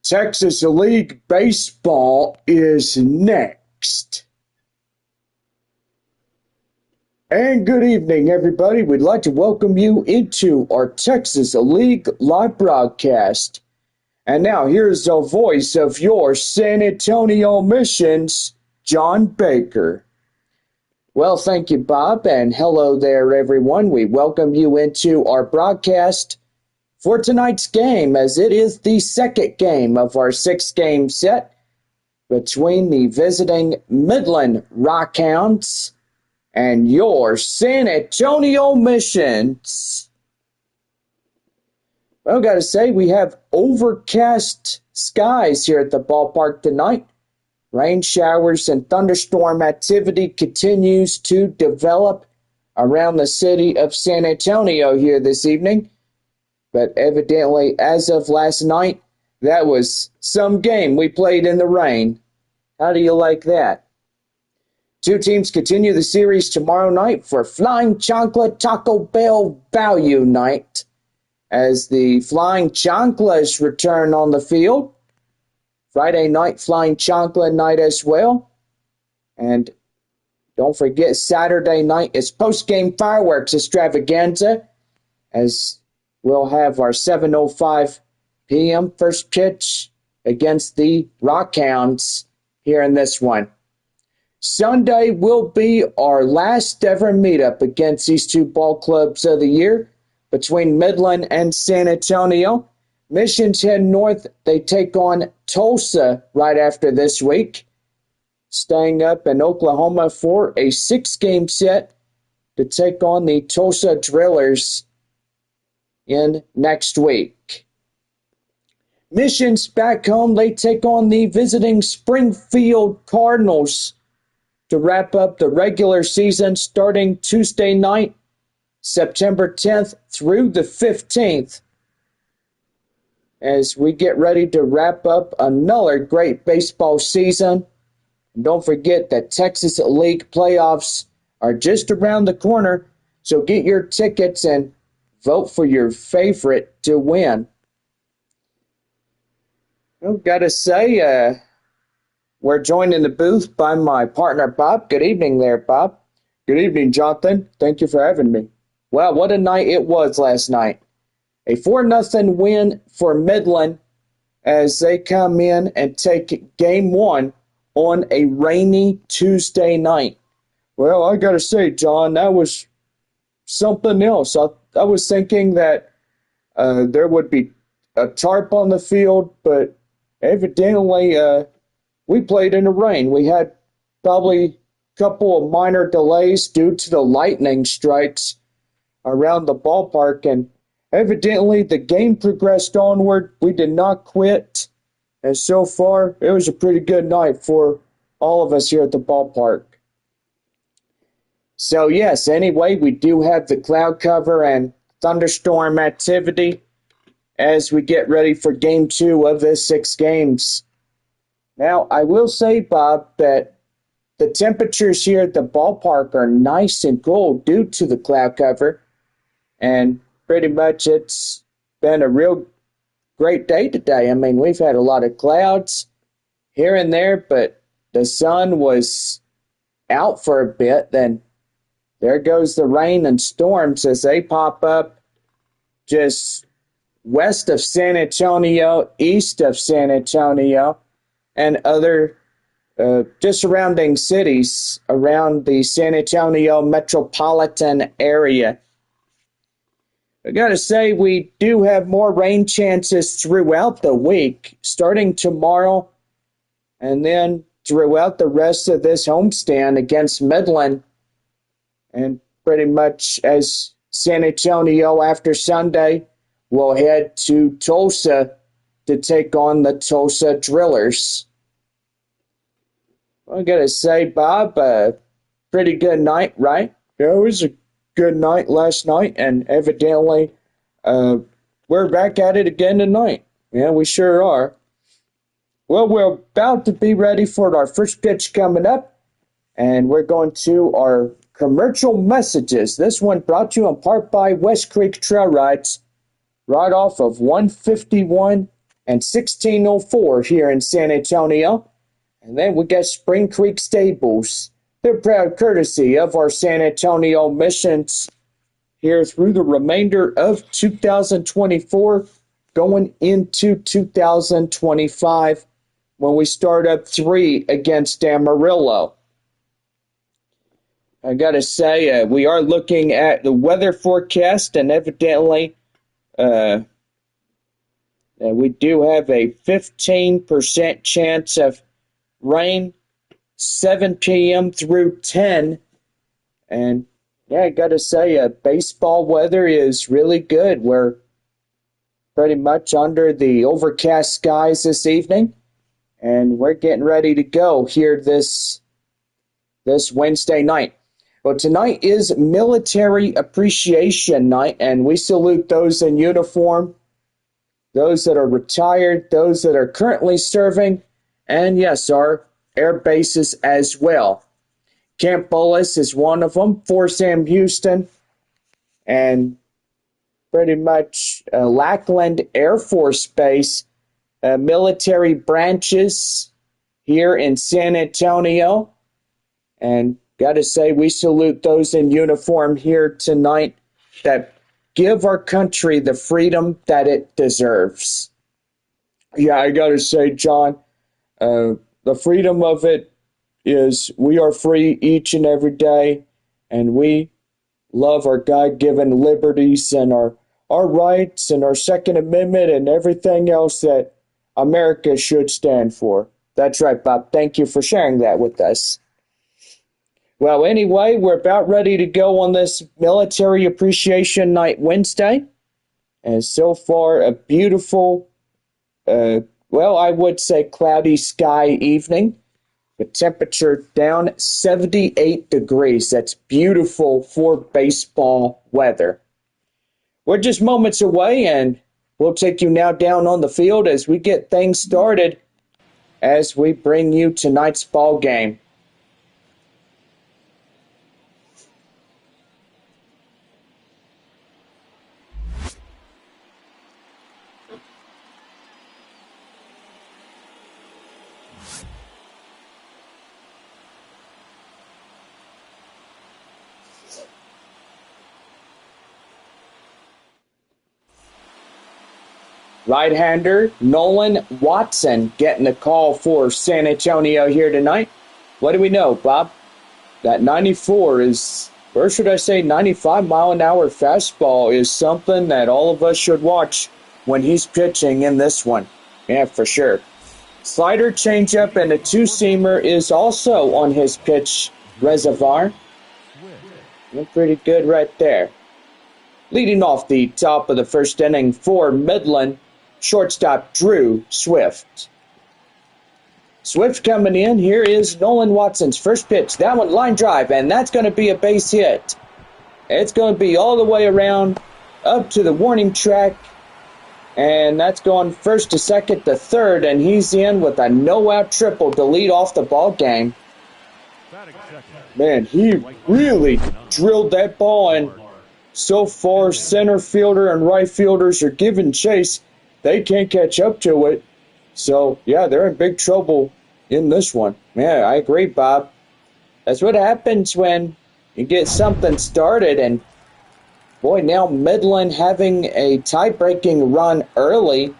Texas League Baseball is next. And good evening, everybody. We'd like to welcome you into our Texas League live broadcast. And now here's the voice of your San Antonio Missions, John Baker. Well, thank you, Bob, and hello there, everyone. We welcome you into our broadcast for tonight's game, as it is the second game of our six-game set between the visiting Midland Rockhounds and your San Antonio Missions. Well, gotta say, we have overcast skies here at the ballpark tonight. Rain showers and thunderstorm activity continues to develop around the city of San Antonio here this evening. But evidently, as of last night, that was some game we played in the rain. How do you like that? Two teams continue the series tomorrow night for Flying Chancla Taco Bell Value Night, as the Flying Chanclas return on the field. Friday night, Flying Chancla night as well. And don't forget, Saturday night is post-game fireworks extravaganza, as we'll have our 7:05 p.m. first pitch against the Rockhounds here in this one. Sunday will be our last ever meetup against these two ball clubs of the year between Midland and San Antonio. Missions head north. They take on Tulsa right after this week, staying up in Oklahoma for a six-game set to take on the Tulsa Drillers in next week. Missions back home, they take on the visiting Springfield Cardinals to wrap up the regular season starting Tuesday night, September 10th through the 15th, as we get ready to wrap up another great baseball season. And don't forget that Texas League playoffs are just around the corner, so get your tickets and vote for your favorite to win. I've got to say, we're joined in the booth by my partner, Bob. Good evening there, Bob. Good evening, Jonathan. Thank you for having me. Well, what a night it was last night. A 4-0 win for Midland as they come in and take game one on a rainy Tuesday night. Well, I got to say, John, that was something else. I was thinking that there would be a tarp on the field, but evidently we played in the rain. We had probably a couple of minor delays due to the lightning strikes around the ballpark, and evidently the game progressed onward. We did not quit, and so far it was a pretty good night for all of us here at the ballpark. So yes, anyway, we do have the cloud cover and thunderstorm activity as we get ready for game two of the 6 games. Now, I will say, Bob, that the temperatures here at the ballpark are nice and cool due to the cloud cover, and pretty much it's been a real great day today. I mean, we've had a lot of clouds here and there, but the sun was out for a bit. Then there goes the rain and storms as they pop up just west of San Antonio, east of San Antonio, and other just surrounding cities around the San Antonio metropolitan area. I gotta say, we do have more rain chances throughout the week, starting tomorrow, and then throughout the rest of this homestand against Midland, and pretty much as San Antonio after Sunday will head to Tulsa to take on the Tulsa Drillers. I gotta say, Bob, pretty good night, right? Yeah, it was a good night last night, and evidently we're back at it again tonight. Yeah, we sure are. Well, we're about to be ready for our first pitch coming up, and we're going to our commercial messages. This one brought to you in part by West Creek Trail Rides, right off of 151 and 1604 here in San Antonio. And then we got Spring Creek Stables. They're proud courtesy of our San Antonio missions here through the remainder of 2024, going into 2025 when we start up 3 against Amarillo. I gotta say, we are looking at the weather forecast, and evidently we do have a 15% chance of rain 7 p.m. through 10. And yeah, I gotta say, baseball weather is really good. We're pretty much under the overcast skies this evening, and we're getting ready to go here this Wednesday night. Well, tonight is Military Appreciation Night, and we salute those in uniform, those that are retired, those that are currently serving, and yes, our air bases as well. Camp Bullis is one of them, Fort Sam Houston, and pretty much Lackland Air Force Base, military branches here in San Antonio. And got to say, we salute those in uniform here tonight that give our country the freedom that it deserves. Yeah, I got to say, John, the freedom of it is we are free each and every day, and we love our God-given liberties and our rights and our Second Amendment and everything else that America should stand for. That's right, Bob. Thank you for sharing that with us. Well, anyway, we're about ready to go on this Military Appreciation Night Wednesday. And so far, a beautiful, I would say cloudy sky evening. With temperature down 78 degrees. That's beautiful for baseball weather. We're just moments away, and we'll take you now down on the field as we get things started as we bring you tonight's ball game. Right-hander Nolan Watson getting the call for San Antonio here tonight. What do we know, Bob? That 94 is, or should I say 95-mile-an-hour fastball is something that all of us should watch when he's pitching in this one. Yeah, for sure. Slider, changeup, and a two-seamer is also on his pitch reservoir. Look pretty good right there. Leading off the top of the first inning for Midland, shortstop Drew Swift. Swift coming in. Here is Nolan Watson's first pitch. That one line drive, and that's going to be a base hit. It's going to be all the way around up to the warning track, and that's going first to second to third, and he's in with a no-out triple to lead off the ball game. Man, he really drilled that ball, and so far center fielder and right fielders are giving chase. They can't catch up to it. So, yeah, they're in big trouble in this one. Yeah, I agree, Bob. That's what happens when you get something started. And, boy, now Midland having a tie-breaking run early.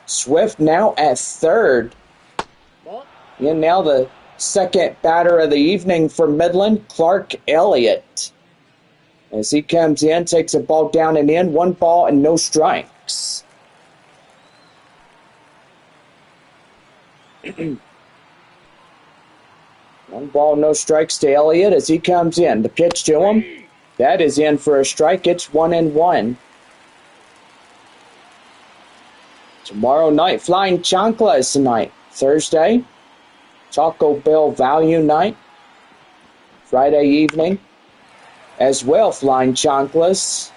Swift now at third. And now the second batter of the evening for Midland, Clark Elliott. As he comes in, takes a ball down and in, 1 ball and no strikes. One ball, no strikes to Elliott as he comes in. The pitch to him, that is in for a strike. It's 1-1. Tomorrow night, Flying Chanclas tonight. Thursday, Taco Bell Value Night. Friday evening, as well, Flying Chanclas.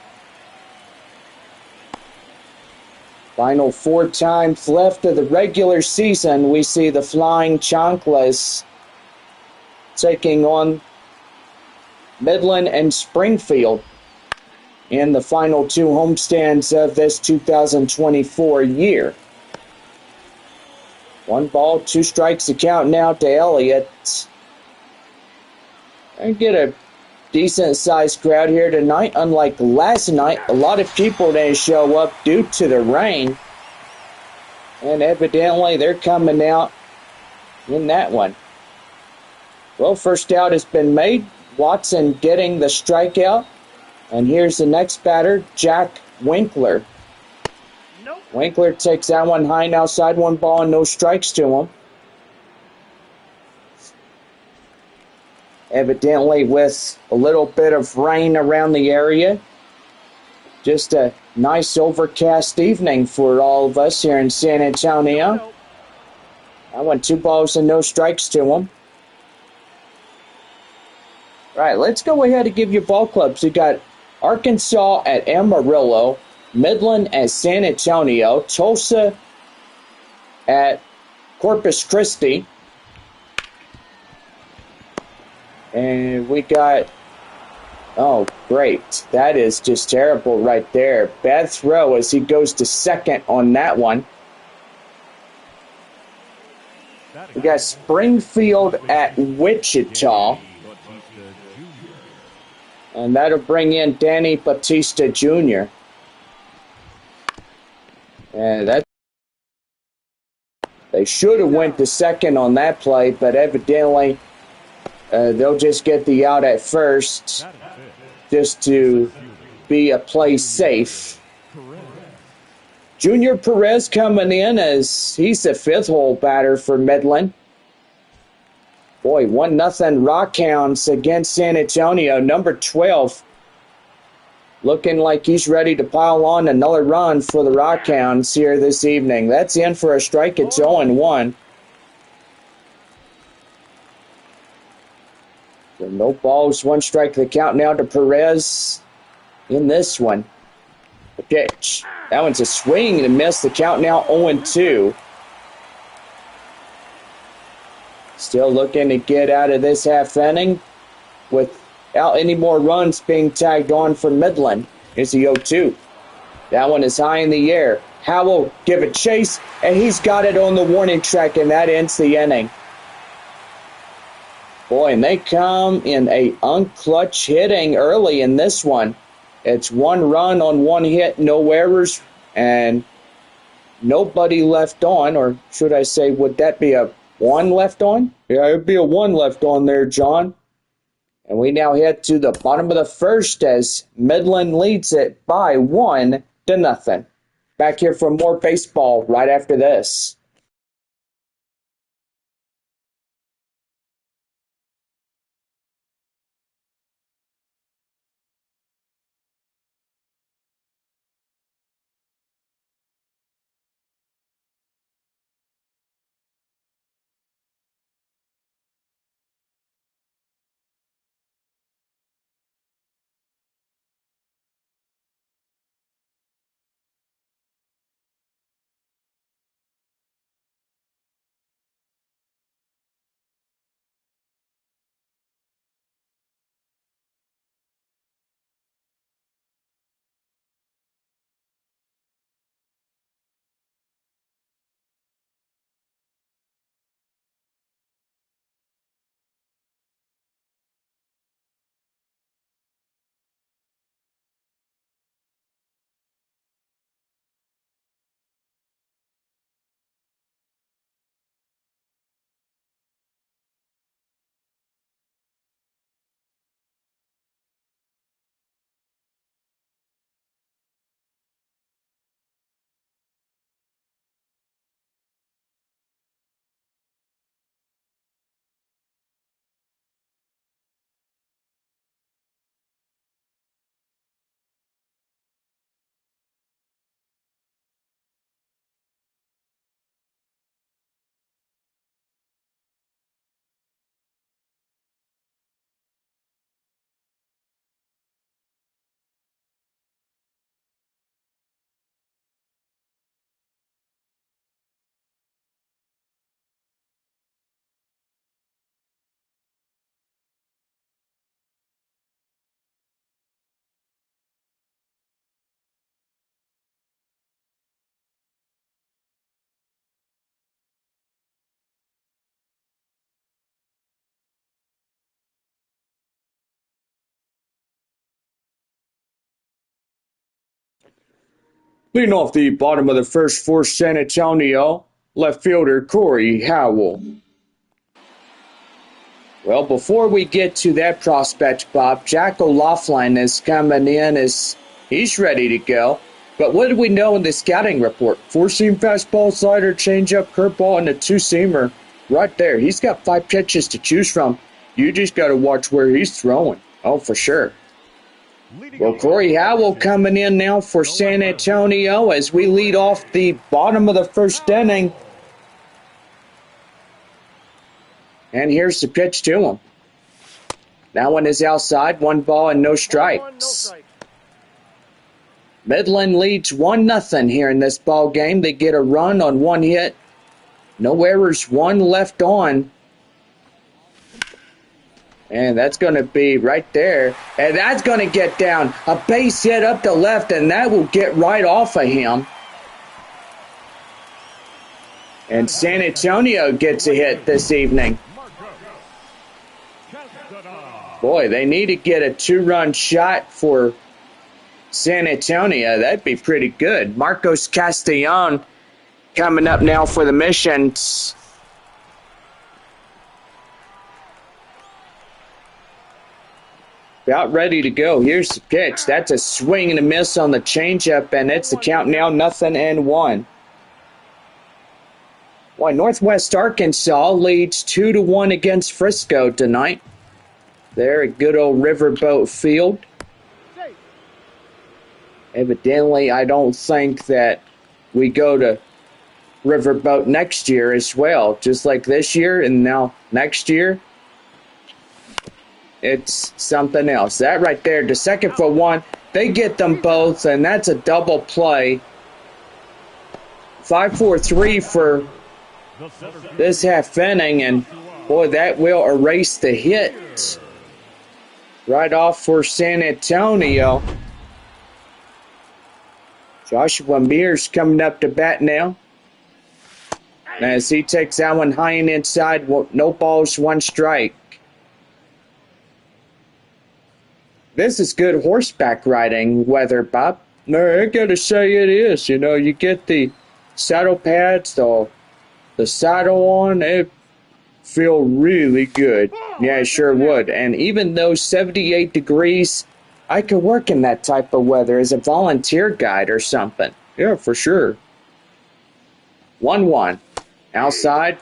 Final 4 times left of the regular season, we see the Flying Chanclas taking on Midland and Springfield. in the final two homestands of this 2024 year. 1 ball, 2 strikes to count now to Elliott. I get a decent sized crowd here tonight. Unlike last night, a lot of people didn't show up due to the rain. And evidently they're coming out in that one. Well, first out has been made. Watson getting the strikeout. And here's the next batter, Jack Winkler. Winkler takes that one high and outside, 1 ball and no strikes to him. Evidently with a little bit of rain around the area. Just a nice overcast evening for all of us here in San Antonio. That one, 2 balls and no strikes to him. All right, let's go ahead and give you ball clubs. We got Arkansas at Amarillo, Midland at San Antonio, Tulsa at Corpus Christi, and we got, oh great, that is just terrible right there. Bad throw as he goes to second on that one. We got Springfield at Wichita, and that'll bring in Danny Batista Jr. And that they should have went to second on that play, but evidently they'll just get the out at first just to be a play safe. Junior Perez coming in as he's the 5th hole batter for Midland. Boy, 1-0 Rockhounds against San Antonio. Number 12 looking like he's ready to pile on another run for the Rockhounds here this evening. That's in for a strike. It's 0-1. So no balls, 1 strike to the count now to Perez in this one. The pitch. That one's a swing and a miss. The count now 0-2. Still looking to get out of this half inning without any more runs being tagged on for Midland. Here's the 0-2. That one is high in the air. Howell give a chase, and he's got it on the warning track, and that ends the inning. Boy, and they come in a unclutch hitting early in this one. It's 1 run on 1 hit, no errors, and nobody left on, or should I say, would that be a 1 left on? Yeah, it'd be a 1 left on there, John. And we now head to the bottom of the first as Midland leads it by 1-0. Back here for more baseball right after this. Leading off the bottom of the first for San Antonio, left fielder Corey Howell. Well, before we get to that prospect, Bob, Jack O'Loughlin is coming in as he's ready to go. But what do we know in the scouting report? Four-seam fastball, slider, changeup, curveball, and a two-seamer right there. He's got 5 pitches to choose from. You just got to watch where he's throwing. Oh, for sure. Well, Corey Howell coming in now for San Antonio as we lead off the bottom of the first inning. And here's the pitch to him. That one is outside, 1 ball and no strikes. Midland leads 1-0 here in this ball game. They get a run on 1 hit. No errors, 1 left on. And that's going to be right there. And that's going to get down. A base hit up to left, and that will get right off of him. And San Antonio gets a hit this evening. Boy, they need to get a 2-run shot for San Antonio. That'd be pretty good. Marcos Castellon coming up now for the Missions. About ready to go. Here's the pitch. That's a swing and a miss on the changeup, and it's the count now 0-1. Boy, Northwest Arkansas leads 2-1 against Frisco tonight. They're at good old Riverboat Field. Evidently, I don't think that we go to Riverboat next year as well. Just like this year and now next year, it's something else. That right there, the second for 1, they get them both, and that's a double play. 5-4-3 for this half inning, and boy, that will erase the hit right off for San Antonio. Joshua Mears coming up to bat now. As he takes that one high and inside, no balls, 1 strike. This is good horseback riding weather, Bob. No, I gotta say it is. You know, you get the saddle pads, the saddle on, it feel really good. Yeah, it sure would. And even though 78 degrees, I could work in that type of weather as a volunteer guide or something. Yeah, for sure. 1-1. Outside,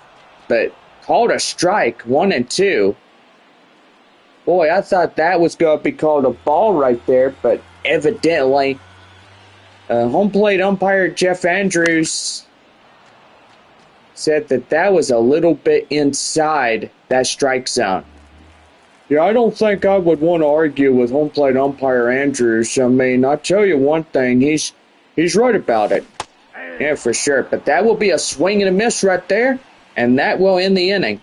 but called a strike, 1-2. Boy, I thought that was going to be called a ball right there, but evidently, home plate umpire Jeff Andrews said that was a little bit inside that strike zone. Yeah, I don't think I would want to argue with home plate umpire Andrews. I mean, I'll tell you one thing, he's right about it. Yeah, for sure. But that will be a swing and a miss right there, and that will end the inning.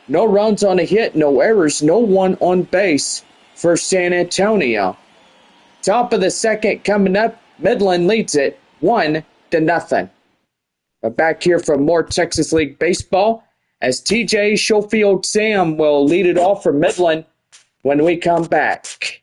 No runs on a hit, no errors, no one on base for San Antonio. Top of the second coming up, Midland leads it 1-0. But back here for more Texas League baseball, as TJ Schofield Sam will lead it off for Midland when we come back.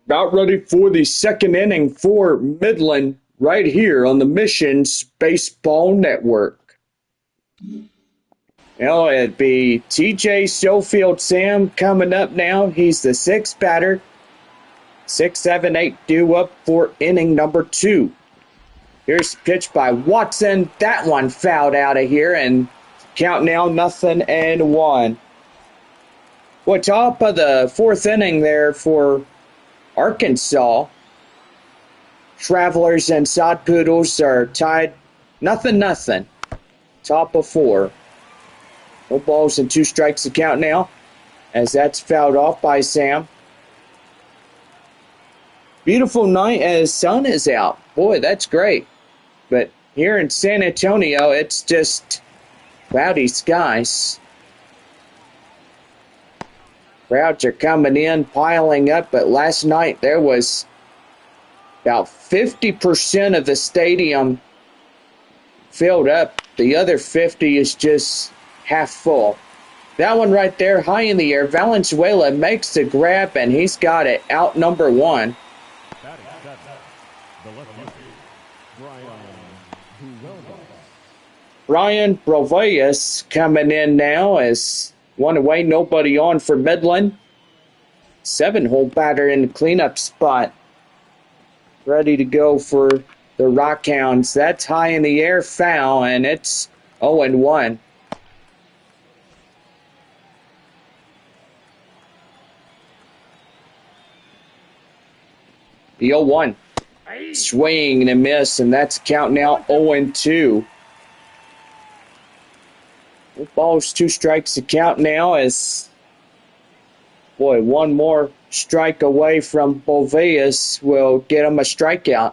About ready for the second inning for Midland right here on the Missions Baseball Network. It'd be TJ Schofield Sam coming up now. He's the sixth batter. 6, 7, 8 due up for inning number 2. Here's a pitch by Watson. That one fouled out of here, and count now 0-1. Well, top of the 4th inning there for Arkansas. Travelers and Sod Poodles are tied 0-0. Top of 4. No balls and 2 strikes to count now, as that's fouled off by Sam. Beautiful night as sun is out. Boy, that's great. But here in San Antonio, it's just cloudy skies. Crowds are coming in, piling up, but last night there was about 50% of the stadium filled up. The other 50 is just half full. That one right there, high in the air. Valenzuela makes the grab, and he's got it out number 1. Brian Broveus coming in now as one away, nobody on for Midland. 7-hole batter in the cleanup spot. Ready to go for the Rockhounds. That's high in the air, foul, and it's 0-1. The 0-1. Swing and a miss, and that's count now 0-2. Balls, 2 strikes to count now as, boy, one more strike away from Boveus will get him a strikeout.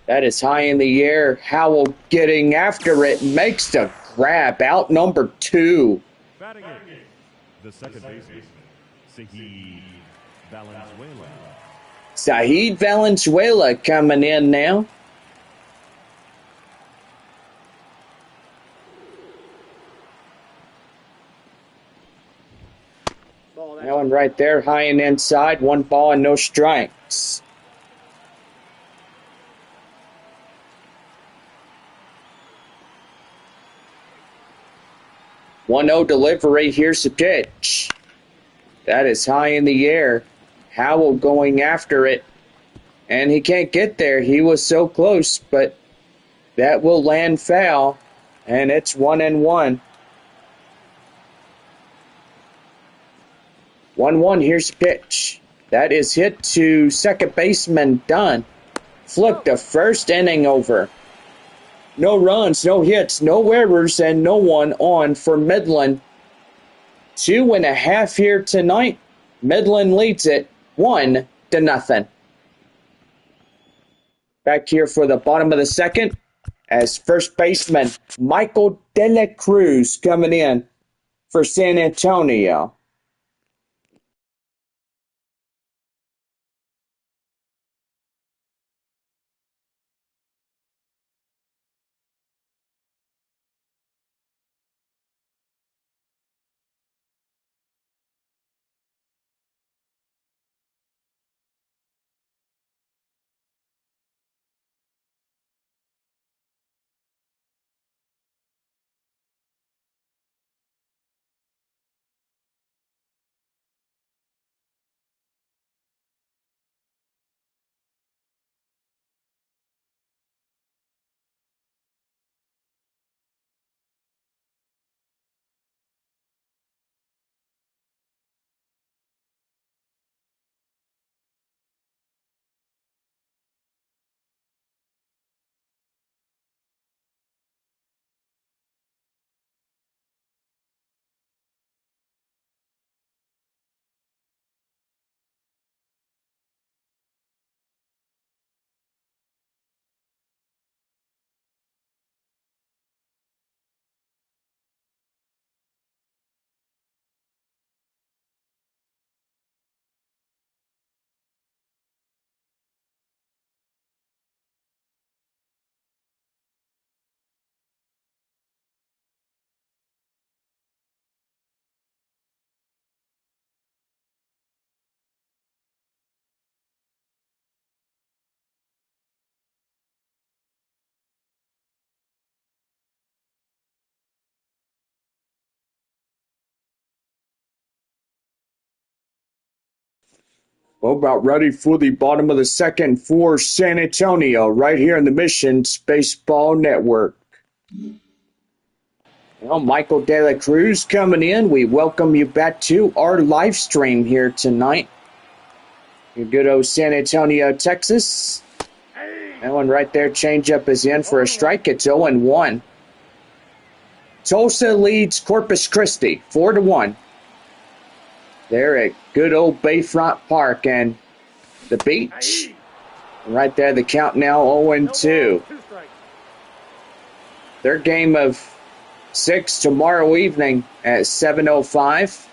That is high in the air. Howell getting after it, makes the grab, out number 2. Batting it, the second baseman, Saheed Valenzuela. Saheed Valenzuela coming in now. That one right there, high and inside. 1 ball and no strikes. One 0 delivery. Here's the pitch. That is high in the air. Howell going after it. And he can't get there. He was so close, but that will land foul. And it's 1-1. 1-1, here's the pitch. That is hit to second baseman Dunn. Flipped the first inning over. No runs, no hits, no errors, and no one on for Midland. 2.5 here tonight. Midland leads it 1-0. Back here for the bottom of the second as first baseman Michael De La Cruz coming in for San Antonio. Well, about ready for the bottom of the second for San Antonio, right here in the Missions Baseball Network. Well, Michael De La Cruz coming in. We welcome you back to our live stream here tonight. Your good old San Antonio, Texas. That one right there, changeup is in for a strike. It's 0-1. Tulsa leads Corpus Christi 4-1. They're at good old Bayfront Park and the beach. Right there, the count now 0-2. Their game of 6 tomorrow evening at 7:05.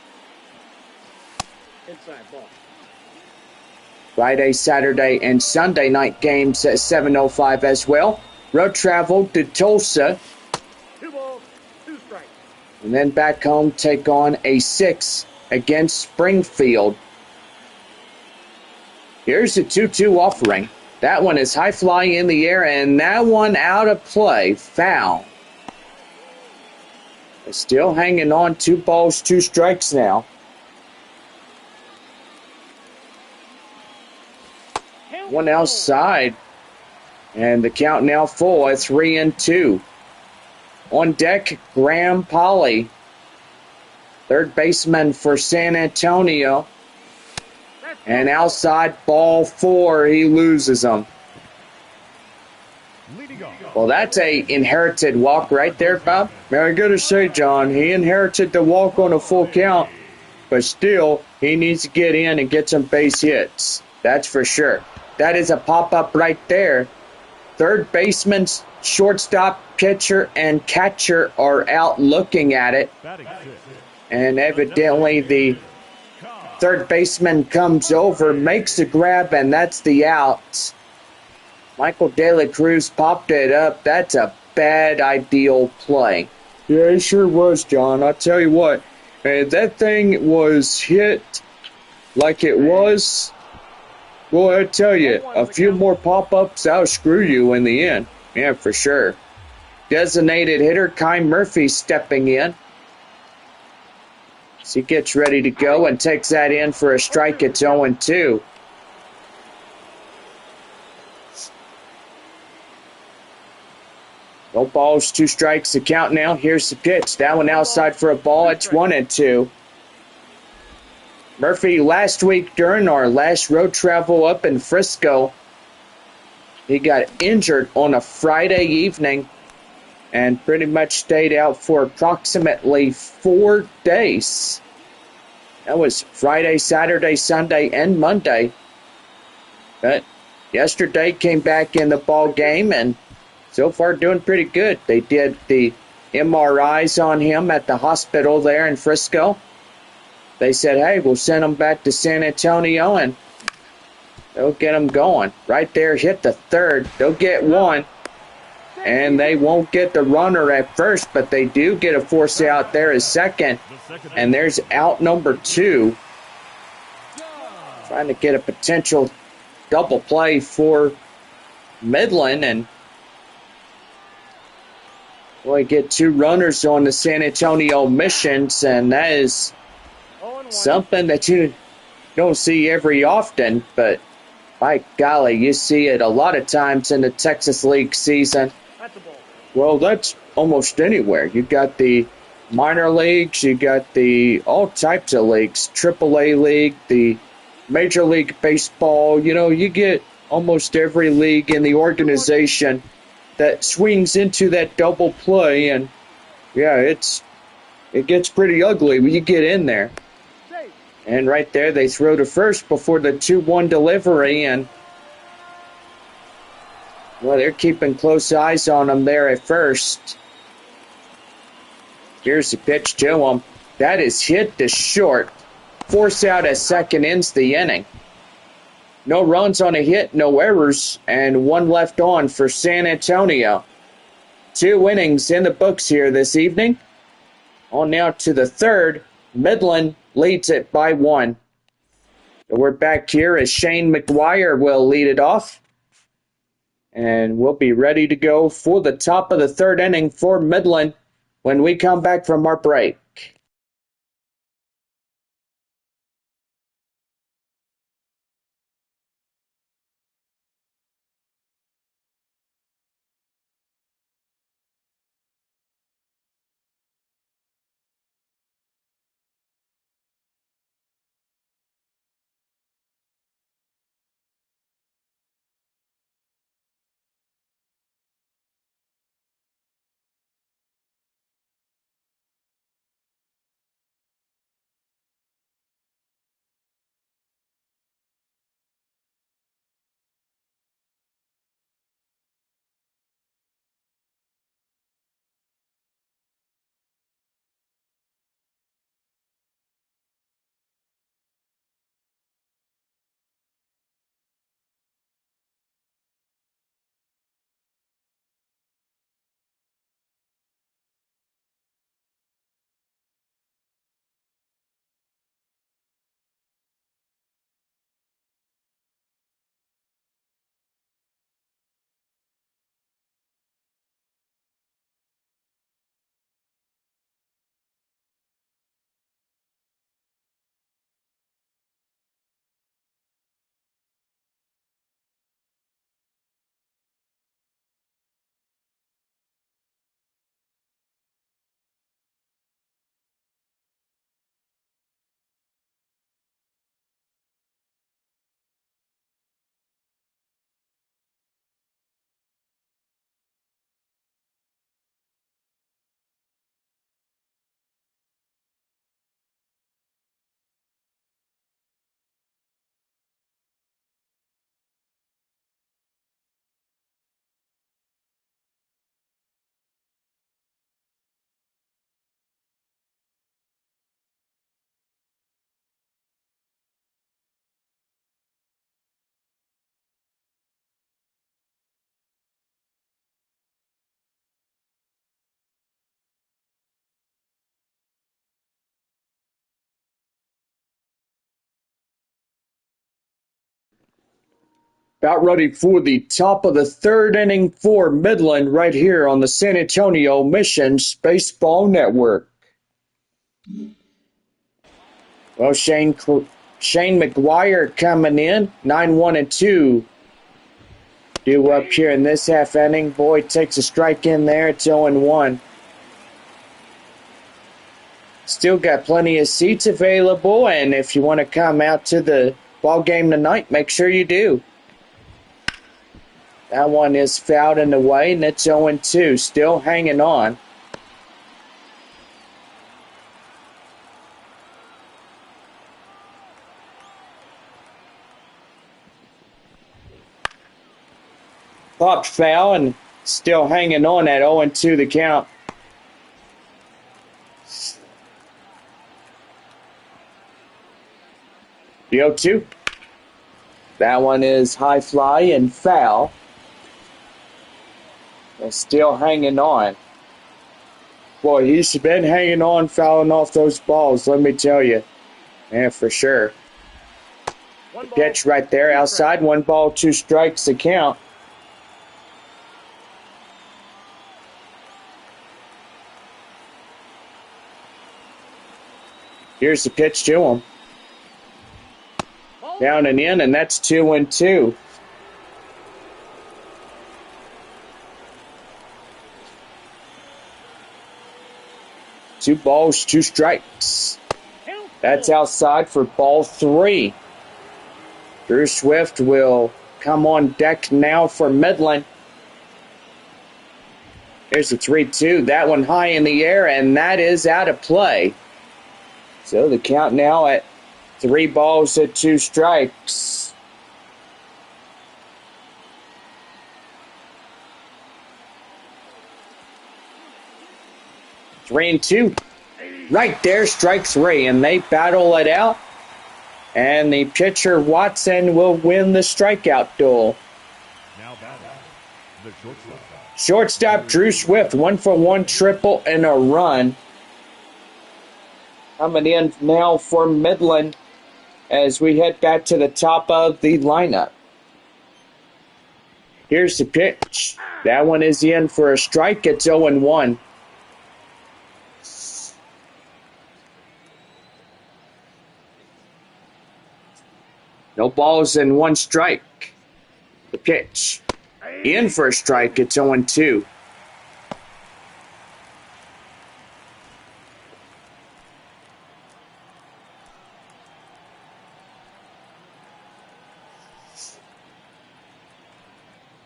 Friday, Saturday, and Sunday night games at 7:05 as well. Road travel to Tulsa. And then back home, take on a 6 against Springfield. Here's the 2-2 offering. That one is high fly in the air, and that one out of play. Foul. They're still hanging on. 2 balls, 2 strikes now. One outside. And the count now full at 3-2. On deck, Graham Polly, third baseman for San Antonio. And outside, ball 4, he loses them. Well, that's a inherited walk right there, Bob. I gotta say, John, he inherited the walk on a full count, but still, he needs to get in and get some base hits. That's for sure. That is a pop-up right there. Third baseman, shortstop, pitcher, and catcher are out looking at it. And evidently the third baseman comes over, makes the grab, and that's the out. Michael De La Cruz popped it up. That's a bad ideal play. Yeah, it sure was, John. I'll tell you what, that thing was hit like it was. Well, I tell you, a few more pop-ups, that'll screw you in the end. Yeah, for sure. Designated hitter Kai Murphy stepping in. So he gets ready to go and takes that in for a strike. It's 0-2. No balls, 2 strikes, the count now. Here's the pitch. That one outside for a ball. It's 1-2. Murphy, last week during our last road travel up in Frisco, he got injured on a Friday evening and pretty much stayed out for approximately 4 days. That was Friday, Saturday, Sunday, and Monday. But yesterday came back in the ball game and so far doing pretty good. They did the MRIs on him at the hospital there in Frisco. They said, hey, we'll send him back to San Antonio and they'll get him going. Right there, hit the third. They'll get one. And they won't get the runner at first, but they do get a force out there as second. And there's out number 2. Trying to get a potential double play for Midland. And we get 2 runners on the San Antonio Missions, and that is something that you don't see every often, but by golly, you see it a lot of times in the Texas League season. Well, that's almost anywhere. You got the minor leagues, you got the all types of leagues, AAA league, the Major League Baseball. You know, you get almost every league in the organization that swings into that double play, and yeah, it gets pretty ugly when you get in there. And right there, they throw to first before the 2-1 delivery, and well, they're keeping close eyes on him there at first. Here's the pitch to him. That is hit to short. Force out at second, ends the inning. No runs on a hit, no errors, and 1 left on for San Antonio. 2 innings in the books here this evening. On now to the third. Midland leads it by 1. So we're back here as Shane McGuire will lead it off. And we'll be ready to go for the top of the third inning for Midland when we come back from our break. About ready for the top of the third inning for Midland right here on the San Antonio Missions Baseball Network. Well, Shane McGuire coming in, 9-1-2. Due up here in this half inning. Boyd takes a strike in there. It's 0-1. Still got plenty of seats available, and if you want to come out to the ball game tonight, make sure you do. That one is fouled in the way, and it's 0-2. Still hanging on. Popped foul, and still hanging on at 0-2 the count. The 0-2. That one is high fly and foul. And still hanging on. Boy, he's been hanging on, fouling off those balls, let me tell you. Yeah, for sure. Pitch right there outside. 1 ball, 2 strikes to count. Here's the pitch to him. Down and in, and that's 2-2. Two balls, 2 strikes. That's outside for ball 3. Drew Swift will come on deck now for Midland. Here's the 3-2. That one high in the air, and that is out of play. So the count now at 3 balls at 2 strikes. Three and 2. Right there, strike 3, and they battle it out. And the pitcher, Watson, will win the strikeout duel. Now batting, the shortstop. Shortstop Drew Swift, 1-for-1 triple and a run. Coming in now for Midland as we head back to the top of the lineup. Here's the pitch. That one is in for a strike. It's 0-1. No balls and 1 strike. The pitch. In for a strike. It's 0-2.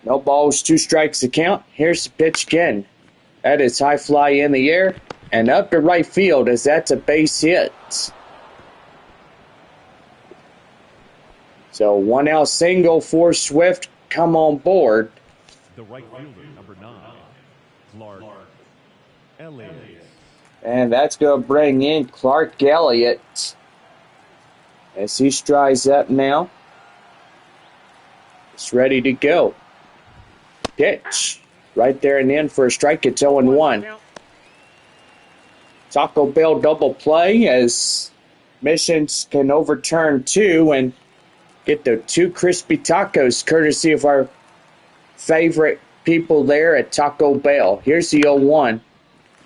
No balls, 2 strikes to count. Here's the pitch again. That is high fly in the air and up to right field as that's a base hit. So 1 out single for Swift come on board. The right fielder, number 9, Clark Elliott. And that's going to bring in Clark Elliott as he strides up now. It's ready to go. Pitch. Right there and in for a strike. It's 0-1. Taco Bell double play as Missions can overturn 2 and get the 2 crispy tacos courtesy of our favorite people there at Taco Bell. Here's the 0-1.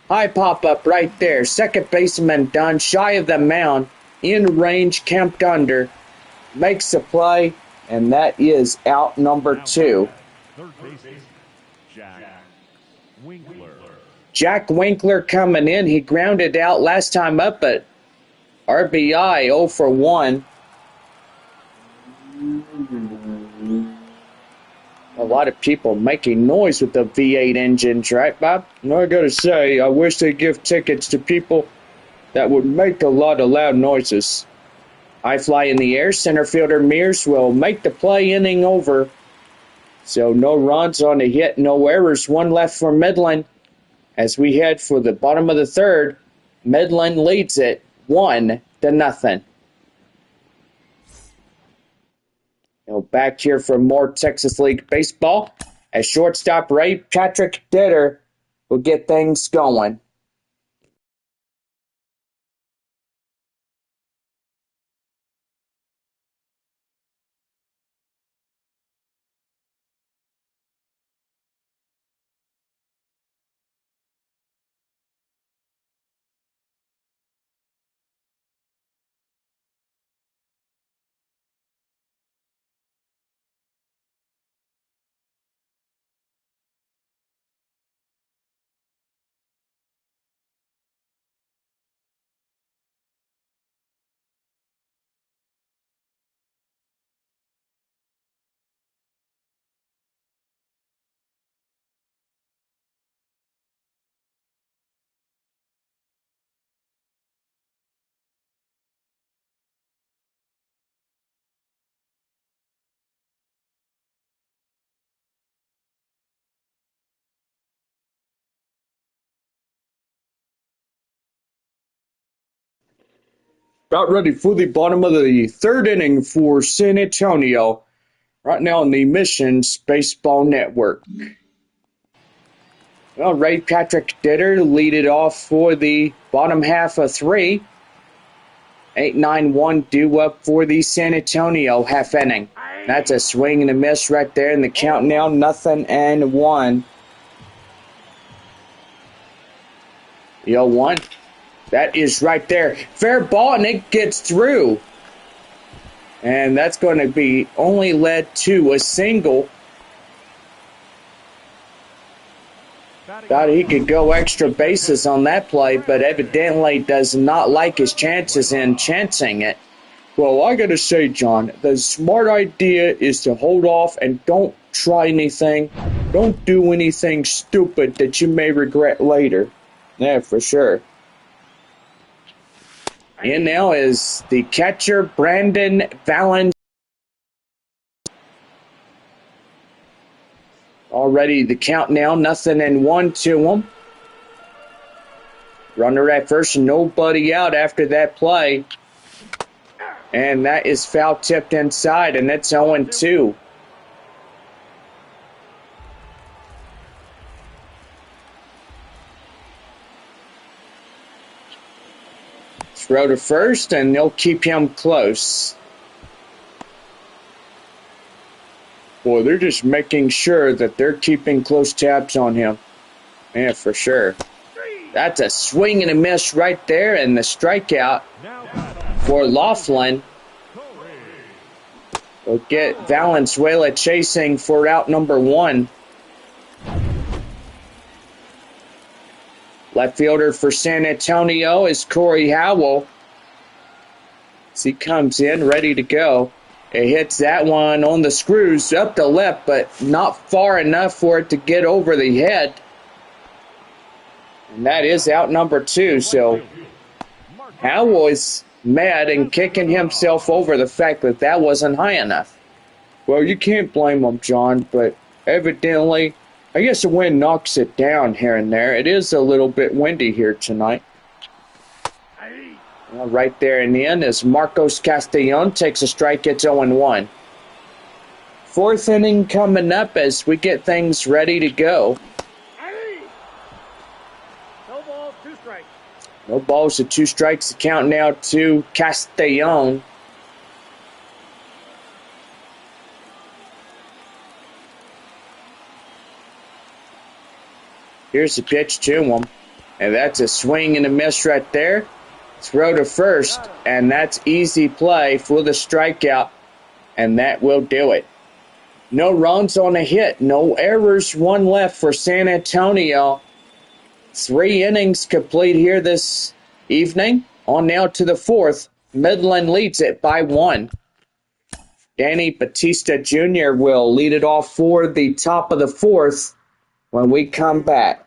High pop-up right there. Second baseman done shy of the mound. In range, camped under. Makes the play, and that is out number 2. Third baseman, Jack Winkler. Jack Winkler coming in. He grounded out last time up, but RBI 0-for-1. A lot of people making noise with the V8 engines, right, Bob? I gotta say, I wish they'd give tickets to people that would make a lot of loud noises. High fly in the air. Center fielder Mears will make the play, inning over. So no runs on the hit, no errors. 1 left for Midland. As we head for the bottom of the third, Midland leads it 1-0. Back here for more Texas League baseball as shortstop Ray Patrick Ditter will get things going. About ready for the bottom of the third inning for San Antonio. Right now on the Missions Baseball Network. Well, Ray Patrick Ditter lead it off for the bottom half of three. 8-9-1 due up for the San Antonio half inning. That's a swing and a miss right there in the count now, 0-1. 0-1. That is right there. Fair ball, and it gets through. And that's going to be only led to a single. Thought he could go extra bases on that play, but evidently does not like his chances in chancing it. Well, I gotta say, John, the smart idea is to hold off and don't try anything. Don't do anything stupid that you may regret later. Yeah, for sure. And now is the catcher, Brandon Valen. Already the count now, 0-1 to him. Runner at first, nobody out after that play. And that is foul tipped inside, and it's 0-2. Throw to first, and they'll keep him close. Boy, they're just making sure that they're keeping close tabs on him. Yeah, for sure. That's a swing and a miss right there, and the strikeout for Laughlin. We'll get Valenzuela chasing for out number 1. Left fielder for San Antonio is Corey Howell. As he comes in, ready to go. It hits that one on the screws up the left, but not far enough for it to get over the head. And that is out number 2. So Howell is mad and kicking himself over the fact that that wasn't high enough. Well, you can't blame him, John, but evidently, I guess the wind knocks it down here and there. It is a little bit windy here tonight. Well, right there in the end as Marcos Castellon takes a strike. It's 0-1. Fourth inning coming up as we get things ready to go. No balls, 2 strikes. No balls and 2 strikes. The count now to Castellon. Here's the pitch to him. And that's a swing and a miss right there. Throw to first, and that's easy play for the strikeout, and that will do it. No runs on a hit, no errors, 1 left for San Antonio. 3 innings complete here this evening. On now to the 4th. Midland leads it by 1. Danny Batista Jr. will lead it off for the top of the 4th when we come back.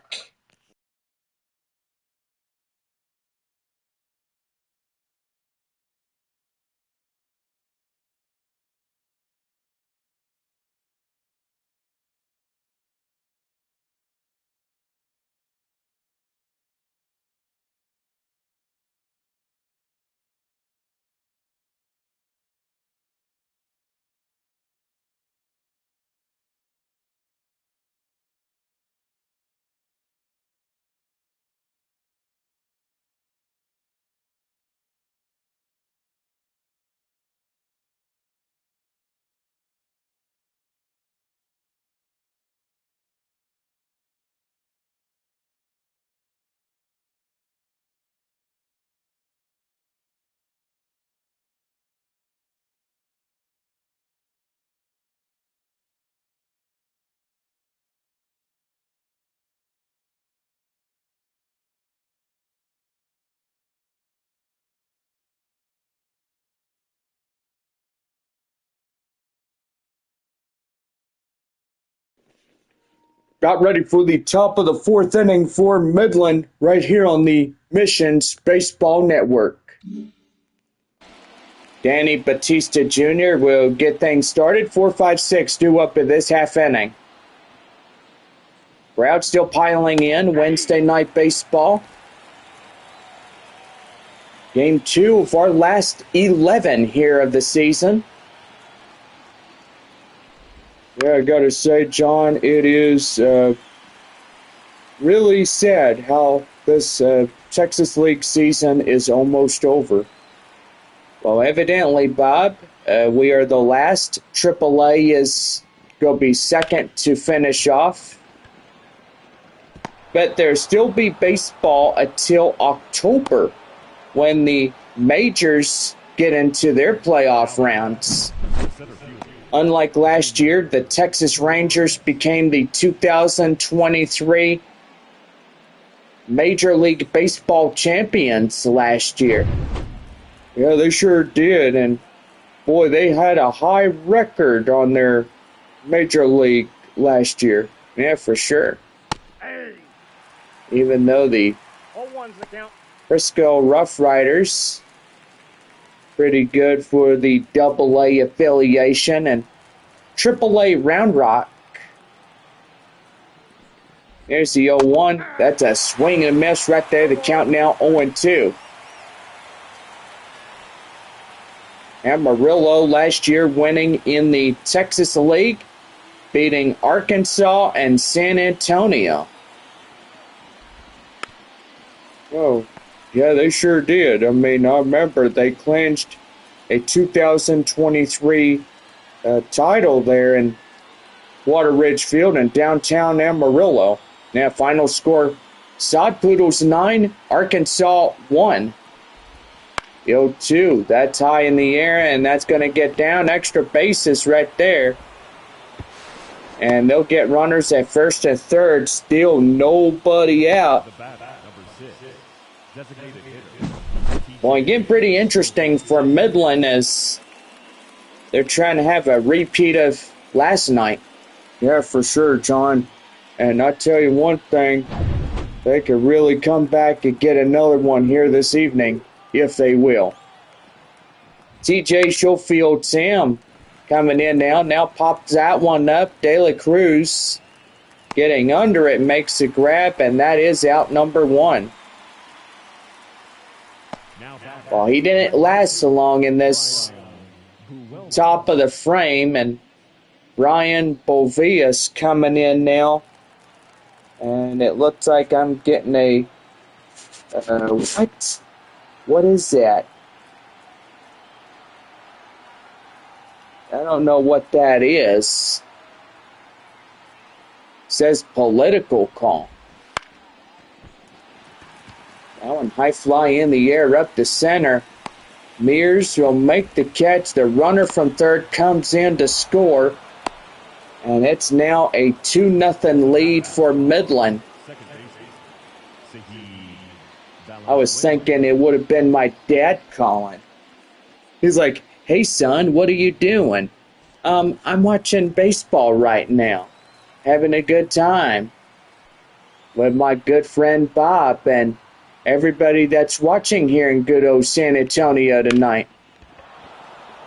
Got ready for the top of the 4th inning for Midland right here on the Missions Baseball Network. Danny Batista Jr. will get things started. 4-5-6 due up in this half inning. Crowd still piling in. Wednesday night baseball. Game 2 of our last 11 here of the season. Yeah, I gotta say, John, it is really sad how this Texas League season is almost over. Well, evidently, Bob, we are the last. AAA is going to be second to finish off. But there'll still be baseball until October when the majors get into their playoff rounds. Unlike last year, the Texas Rangers became the 2023 Major League Baseball champions last year. Yeah, they sure did, and boy, they had a high record on their Major League last year. Yeah, for sure. Hey, Even though the 0-1's the count. Frisco Rough Riders, pretty good for the AA affiliation, and AAA Round Rock. There's the 0-1. That's a swing and a miss right there. The count now 0-2. Amarillo last year winning in the Texas League, beating Arkansas and San Antonio. Oh, yeah, they sure did. I mean, I remember they clinched a 2023 title there in Water Ridge Field in downtown Amarillo. Now, final score, Sod Poodles 9, Arkansas 1. 0-2, that's high in the air, and that's going to get down. Extra bases right there. And they'll get runners at first and third, still nobody out. Well, getting pretty interesting for Midland as they're trying to have a repeat of last night. Yeah, for sure, John. And I tell you one thing, they could really come back and get another one here this evening, if they will. TJ Schofield Sam coming in now pops that one up. De La Cruz getting under it, makes a grab, and that is out number 1. Well, he didn't last so long in this top of the frame, and Brian Bovias coming in now. And it looks like I'm getting a, what? What is that? I don't know what that is. It says political call. That one high fly in the air up the center. Mears will make the catch. The runner from third comes in to score. And it's now a 2-0 lead for Midland. I was thinking it would have been my dad calling. He's like, "Hey son, what are you doing?" I'm watching baseball right now. Having a good time with my good friend Bob and everybody that's watching here in good old San Antonio tonight.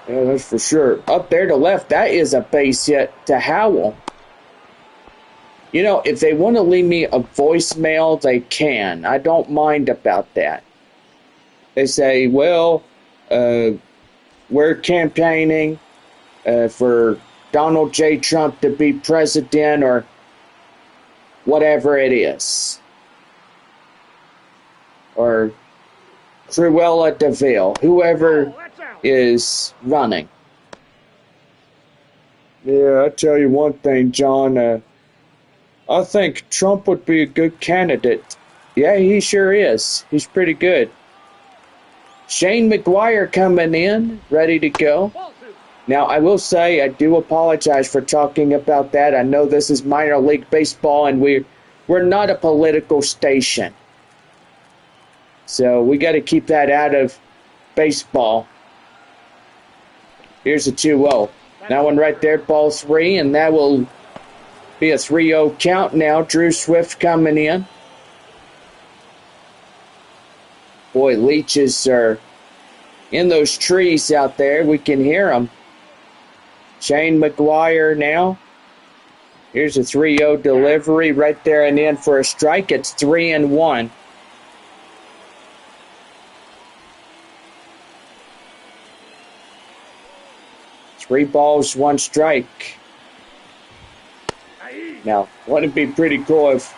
Yeah, that's for sure. Up there to left, that is a base hit to Howell. You know, if they want to leave me a voicemail, they can. I don't mind about that. They say, well, we're campaigning for Donald J. Trump to be president or whatever it is. Or Cruella DeVille, whoever is running. Yeah, I tell you one thing, John. I think Trump would be a good candidate. Yeah, he sure is. He's pretty good. Shane McGuire coming in, ready to go. Now, I will say, I do apologize for talking about that. I know this is minor league baseball, and we're not a political station. So we got to keep that out of baseball. Here's a 2-0. That one right there, ball 3, and that will be a 3-0 count now. Drew Swift coming in. Boy, leeches are in those trees out there. We can hear them. Shane McGuire now. Here's a 3-0 delivery right there and in for a strike. It's 3-1. 3 balls, 1 strike. Now, wouldn't it be pretty cool if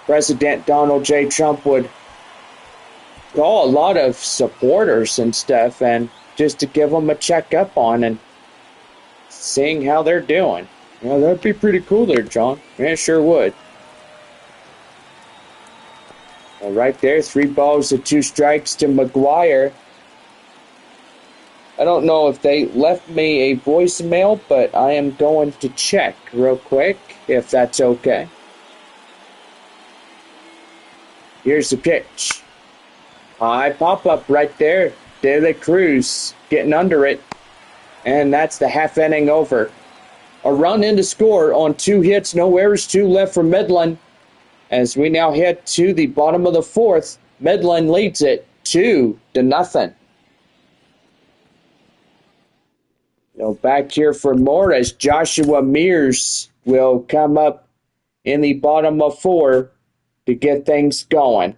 President Donald J. Trump would call a lot of supporters and stuff and just to give them a checkup on and seeing how they're doing? Well, that'd be pretty cool there, John. Yeah, it sure would. Well, right there, 3 balls and 2 strikes to McGuire. I don't know if they left me a voicemail, but I am going to check real quick, if that's okay. Here's the pitch. High pop-up right there. De La Cruz getting under it. And that's the half inning over. A run in to score on 2 hits, no errors, 2 left for Midland. As we now head to the bottom of the 4th, Midland leads it 2-0. Back here for more as Joshua Mears will come up in the bottom of 4 to get things going.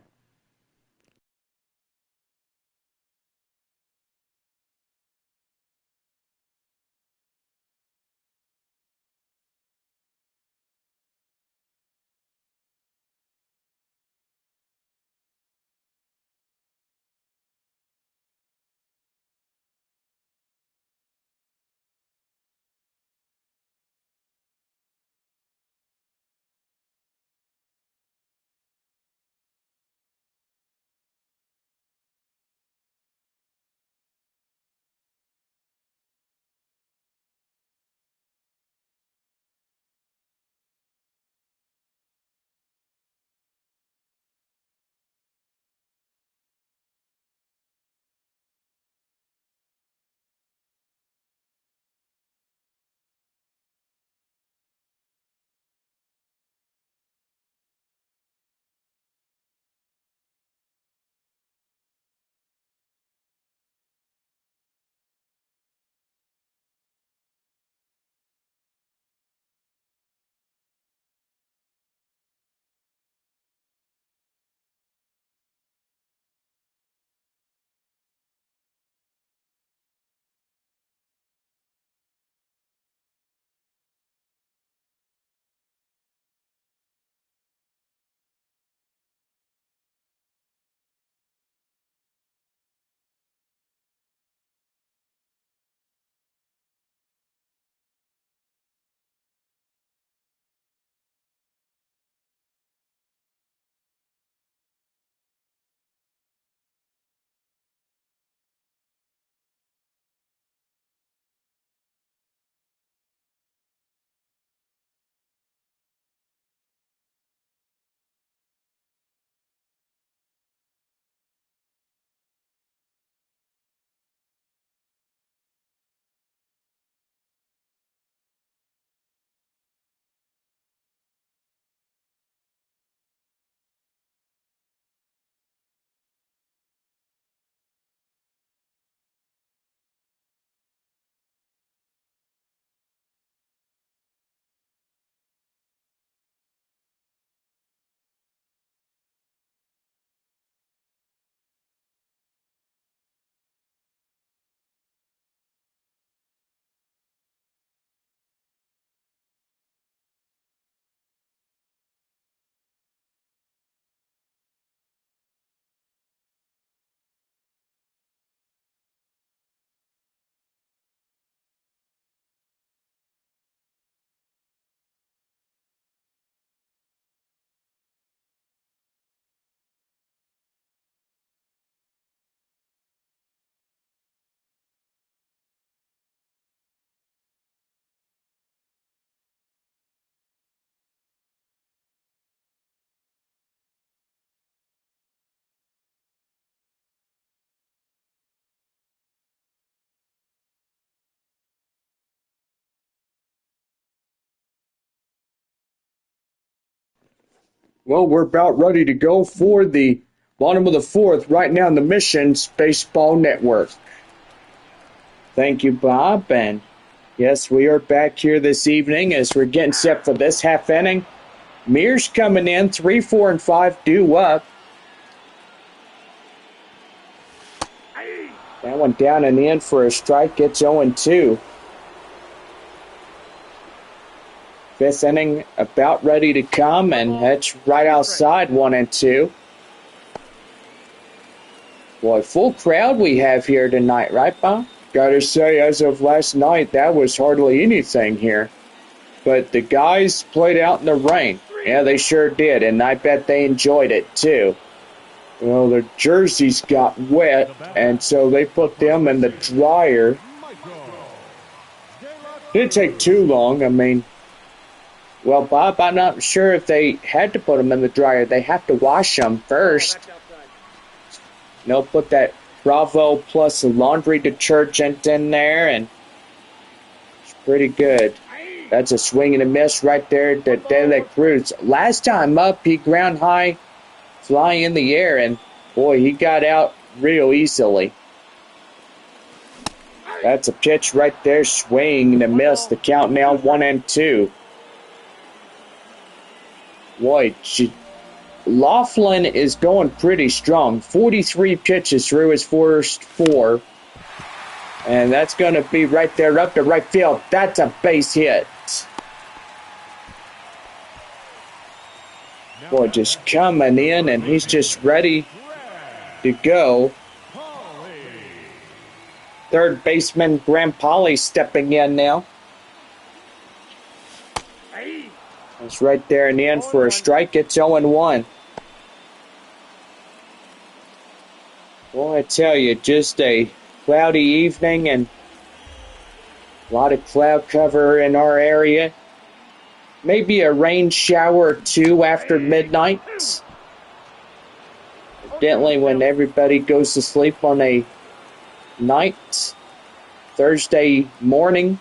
Well, we're about ready to go for the bottom of the 4th right now in the Missions Baseball Network. Thank you, Bob. And yes, we are back here this evening as we're getting set for this half inning. Mears coming in, 3, 4, and 5 due up. That one down and in for a strike. It's 0-2. Fifth inning about ready to come, and that's right outside 1-2. Boy, full crowd we have here tonight, right, Bob? Gotta say, as of last night, that was hardly anything here. But the guys played out in the rain. Yeah, they sure did, and I bet they enjoyed it too. Well, their jerseys got wet, and so they put them in the dryer. Didn't take too long. I mean, well, Bob, I'm not sure if they had to put them in the dryer. They have to wash them first. Put that Bravo plus laundry detergent in there, and it's pretty good. That's a swing and a miss right there to De La Cruz. Last time up, he ground high, fly in the air, and boy, he got out real easily. That's a pitch right there, swing and a miss. The count now 1-2. Boy, Laughlin is going pretty strong. 43 pitches through his first 4. And that's going to be right there up to right field. That's a base hit. Boy, just coming in, and he's just ready to go. Third baseman Graham Polly stepping in now. It's right there and in for a strike. It's 0-1. Boy, I tell you, just a cloudy evening and a lot of cloud cover in our area. Maybe a rain shower or two after midnight. Evidently, when everybody goes to sleep on a night, Thursday morning.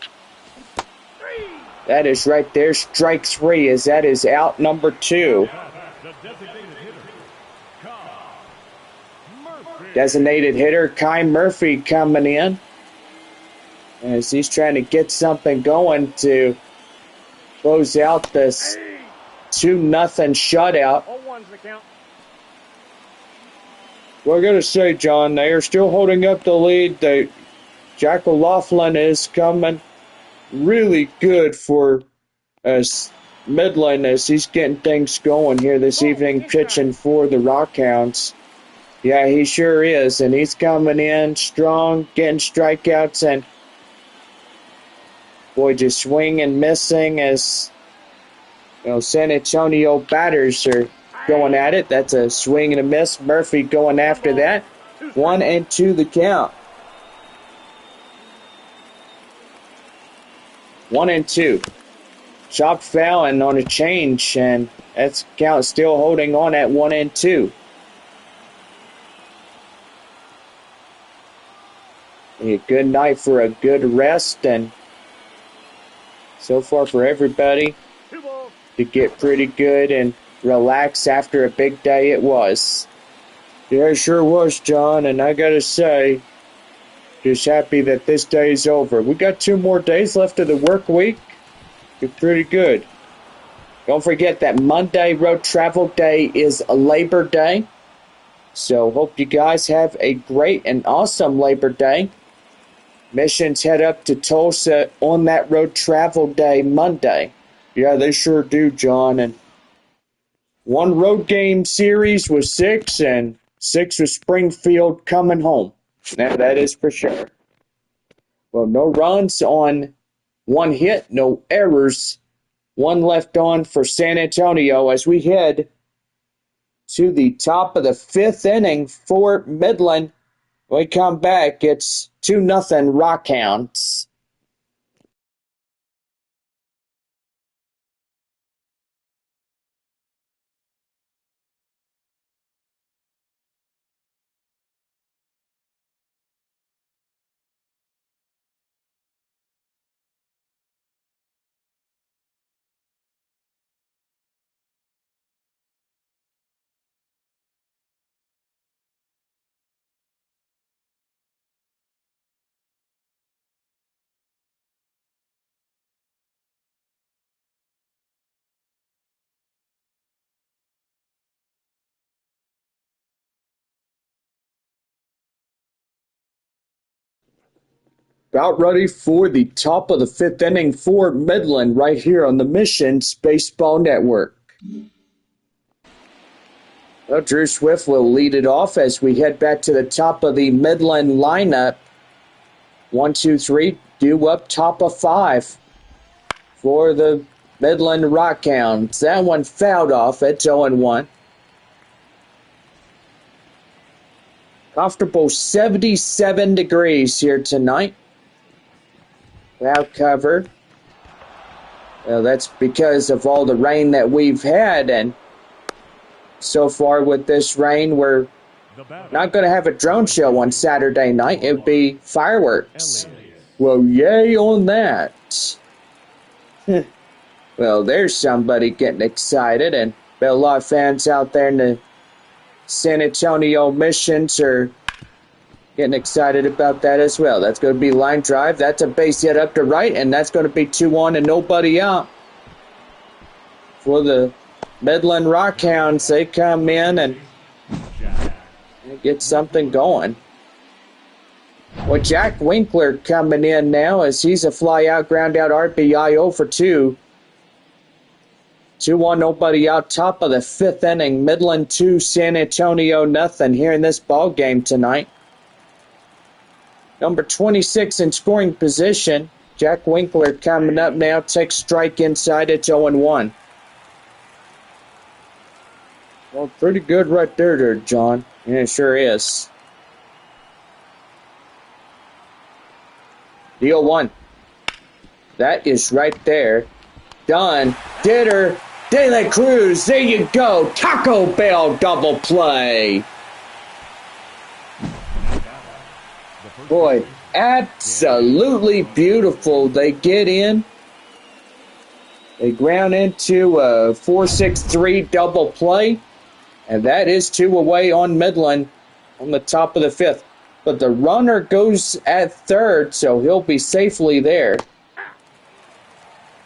That is right there, strike 3, as that is out number 2. Designated hitter Kai Murphy coming in as he's trying to get something going to close out this 2-0 shutout. Well, I gotta say, John, they are still holding up the lead. Jack O'Laughlin is coming really good for Midland as he's getting things going here this evening, pitching for the Rockhounds. Yeah, he sure is, and he's coming in strong, getting strikeouts, and boy, just swing and missing as San Antonio batters are going at it. That's a swing and a miss. Murphy going after that. 1-2 the count. 1-2. Chop foul and on a change, and that's count still holding on at 1-2. A good night for a good rest, and so far for everybody to get pretty good and relax after a big day it was. Yeah, it sure was, John, and I gotta say, just happy that this day is over. We got 2 more days left of the work week. You're pretty good. Don't forget that Monday road travel day is a Labor Day. So hope you guys have a great and awesome Labor Day. Missions head up to Tulsa on that road travel day Monday. Yeah, they sure do, John. And 1 road game series with 6, and 6 with Springfield coming home. Now that is for sure. Well, no runs on 1 hit, no errors. 1 left on for San Antonio as we head to the top of the 5th inning for Midland. When we come back, it's 2-0 Rockhounds. About ready for the top of the fifth inning for Midland right here on the Missions Baseball Network. Well, Drew Swift will lead it off as we head back to the top of the Midland lineup. 1, 2, 3, due up top of 5 for the Midland Rockhounds. That one fouled off at 0-1. Comfortable 77 degrees here tonight. Cloud cover. Well, that's because of all the rain that we've had, and so far with this rain, we're not going to have a drone show on Saturday night. It would be fireworks. Well, yay on that. Well, there's somebody getting excited, and a lot of fans out there in the San Antonio Missions are getting excited about that as well. That's going to be line drive. That's a base hit up to right, and that's going to be 2-1 and nobody out. For the Midland Rockhounds, they come in and get something going. Well, Jack Winkler coming in now as he's a fly-out, ground-out RBI 0 for 2. 2-1, nobody out. Top of the fifth inning. Midland 2, San Antonio nothing here in this ball game tonight. Number 26 in scoring position, Jack Winkler coming up now. Takes strike inside. It's 0-1. Well, pretty good right there, John. Yeah, it sure is. Deal 1. That is right there. Done. Ditter. De La Cruz. There you go. Taco Bell double play. Boy, absolutely beautiful. They get in. They ground into a 4-6-3 double play. And that is 2 away on Midland on the top of the fifth. But the runner goes at third, so he'll be safely there.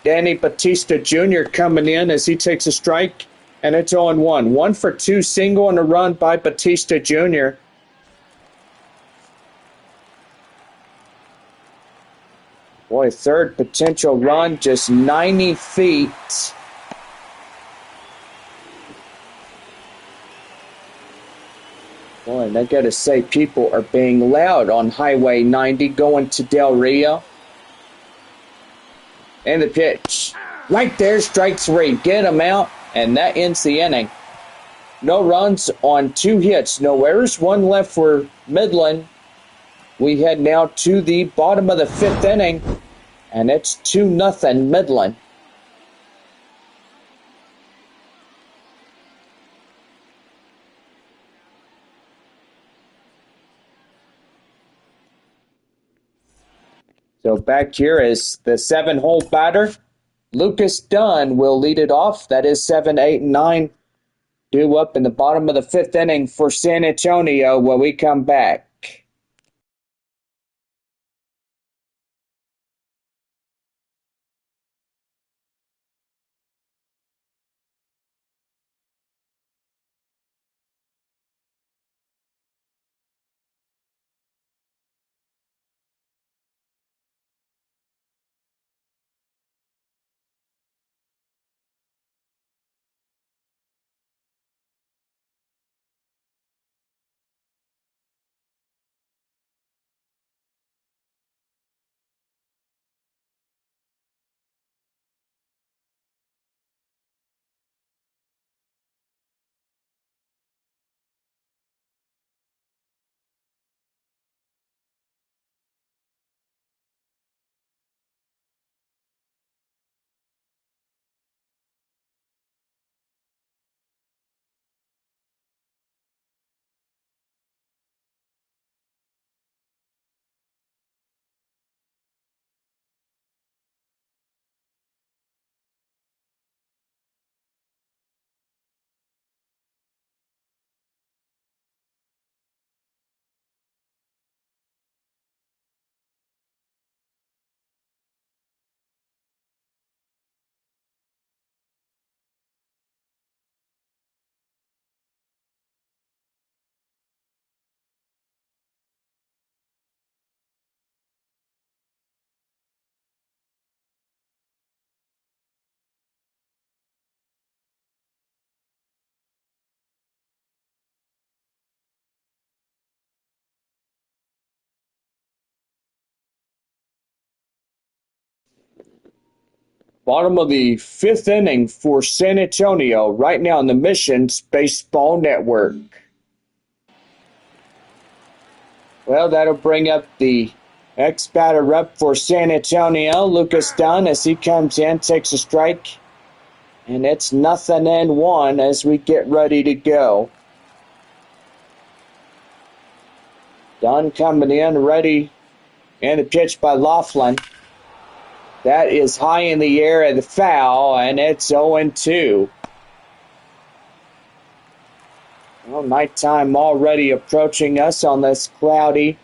Danny Batista Jr. coming in as he takes a strike, and it's 0-1. 1 for 2 single and a run by Batista Jr. Boy, third potential run, just 90 feet. Boy, and I gotta say, people are being loud on Highway 90 going to Del Rio. And the pitch. Right there, strike 3. Get him out, and that ends the inning. No runs on 2 hits. No errors. 1 left for Midland. We head now to the bottom of the fifth inning, and it's 2-0 Midland. So back here is the 7-hole batter. Lucas Dunn will lead it off. That is 7, 8, and 9. Due up in the bottom of the fifth inning for San Antonio when we come back. Bottom of the fifth inning for San Antonio, right now on the Missions Baseball Network. Well, that'll bring up the ex-batter up for San Antonio, Lucas Dunn, as he comes in, takes a strike. And it's 0-1 as we get ready to go. Dunn coming in, ready, and the pitch by Laughlin. That is high in the air at the foul, and it's 0-2. Well, nighttime already approaching us on this cloudy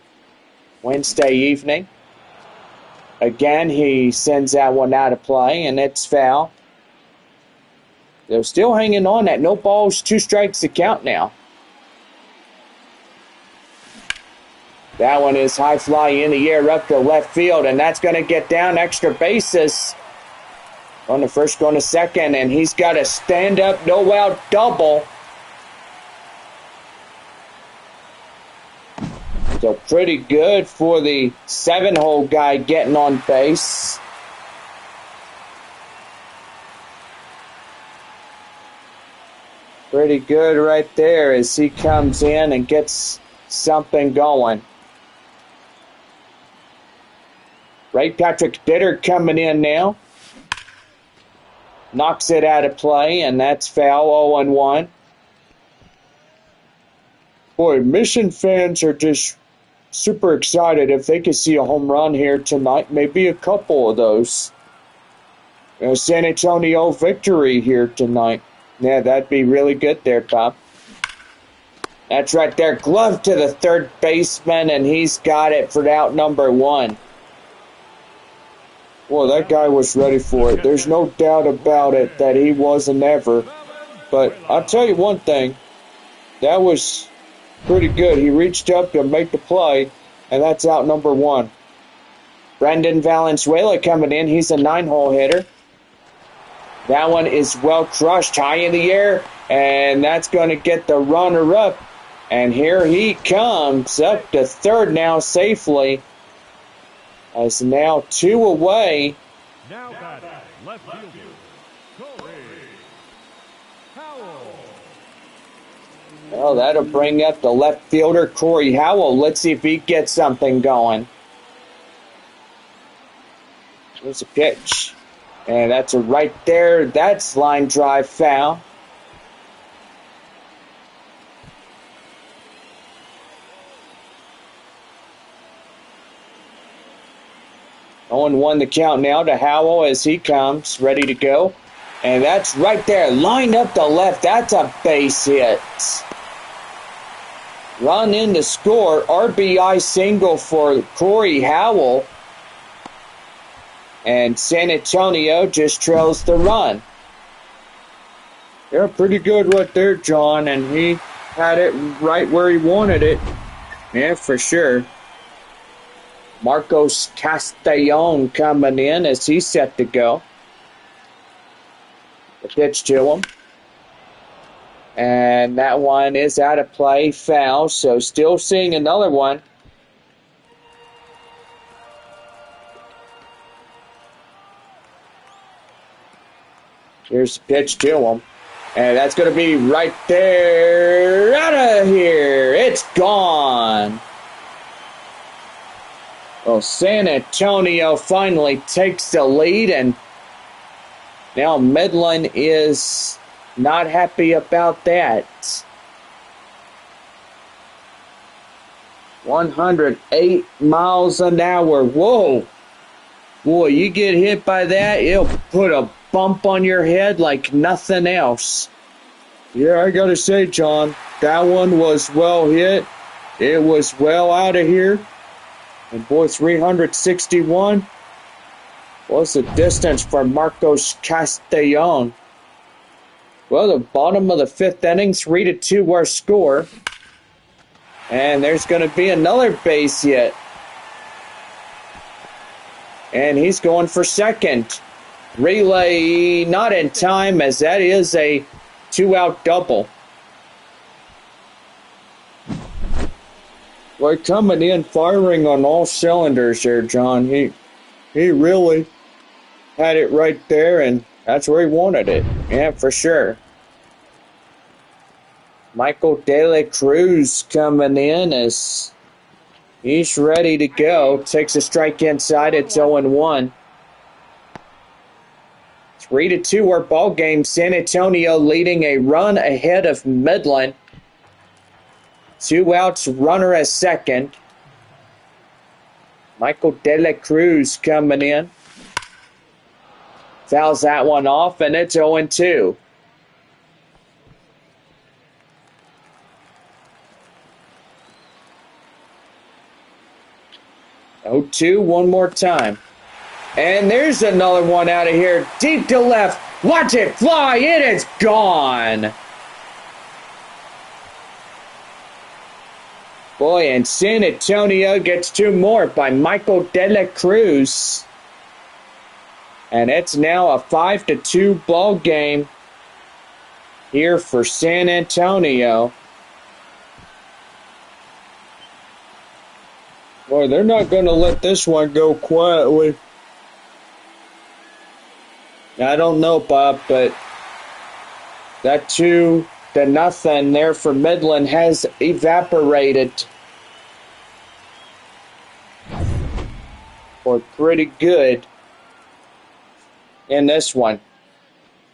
Wednesday evening. Again, he sends that one out of play, and it's foul. They're still hanging on at no balls, 2 strikes to count now. That one is high fly in the air up to left field, and that's going to get down extra bases. On the first, going to second, and he's got a stand-up, no-out double. So pretty good for the 7-hole guy getting on base. Pretty good right there as he comes in and gets something going. Ray Patrick Bitter coming in now. Knocks it out of play, and that's foul, 0-1. Boy, Mission fans are just super excited if they could see a home run here tonight. Maybe a couple of those. San Antonio victory here tonight. Yeah, that'd be really good there, Bob. That's right there. Glove to the third baseman, and he's got it for out number 1. Well, that guy was ready for it. There's no doubt about it that he wasn't ever. But I'll tell you one thing. That was pretty good. He reached up to make the play, and that's out number 1. Brendan Valenzuela coming in. He's a 9-hole hitter. That one is well crushed, high in the air, and that's going to get the runner up. And here he comes up to third now safely. As now 2 away. Now batting, left fielder, Corey Howell. Well, that'll bring up the left fielder, Corey Howell. Let's see if he gets something going. There's a pitch. And that's a right there. That's line drive foul. Owen 1 the count now to Howell as he comes, ready to go. And that's right there, lined up to left. That's a base hit. Run in to score. RBI single for Corey Howell. And San Antonio just trails the run. They're pretty good right there, John, and he had it right where he wanted it. Yeah, for sure. Marcos Castellon coming in as he's set to go. The pitch to him. And that one is out of play, foul, so still seeing another one. Here's the pitch to him. And that's going to be right there. Out of here. It's gone. Well, San Antonio finally takes the lead, and now Midland is not happy about that. 108 miles an hour. Whoa. Boy, you get hit by that, it'll put a bump on your head like nothing else. Yeah, I gotta say, John, that one was well hit. It was well out of here. And boy, 361 was the distance for Marcos Castellon. Well, the bottom of the fifth inning, 3-2 our score. And there's going to be another base hit. And he's going for second. Relay not in time, as that is a 2-out double. We're coming in firing on all cylinders here, John. He really had it right there, and that's where he wanted it. Yeah, for sure. Michael De La Cruz coming in as he's ready to go. Takes a strike inside. It's 0-1. 3-2 our ball game. San Antonio leading a run ahead of Midland. 2 outs, runner at second. Michael De La Cruz coming in. Fouls that one off, and it's 0-2. Oh, 2 one more time. And there's another one out of here. Deep to left. Watch it fly. It is gone. Boy, and San Antonio gets 2 more by Michael De La Cruz. And it's now a 5-2 ball game here for San Antonio. Boy, they're not going to let this one go quietly. I don't know, Bob, but that 2-0 there for Midland has evaporated. Or pretty good in this one.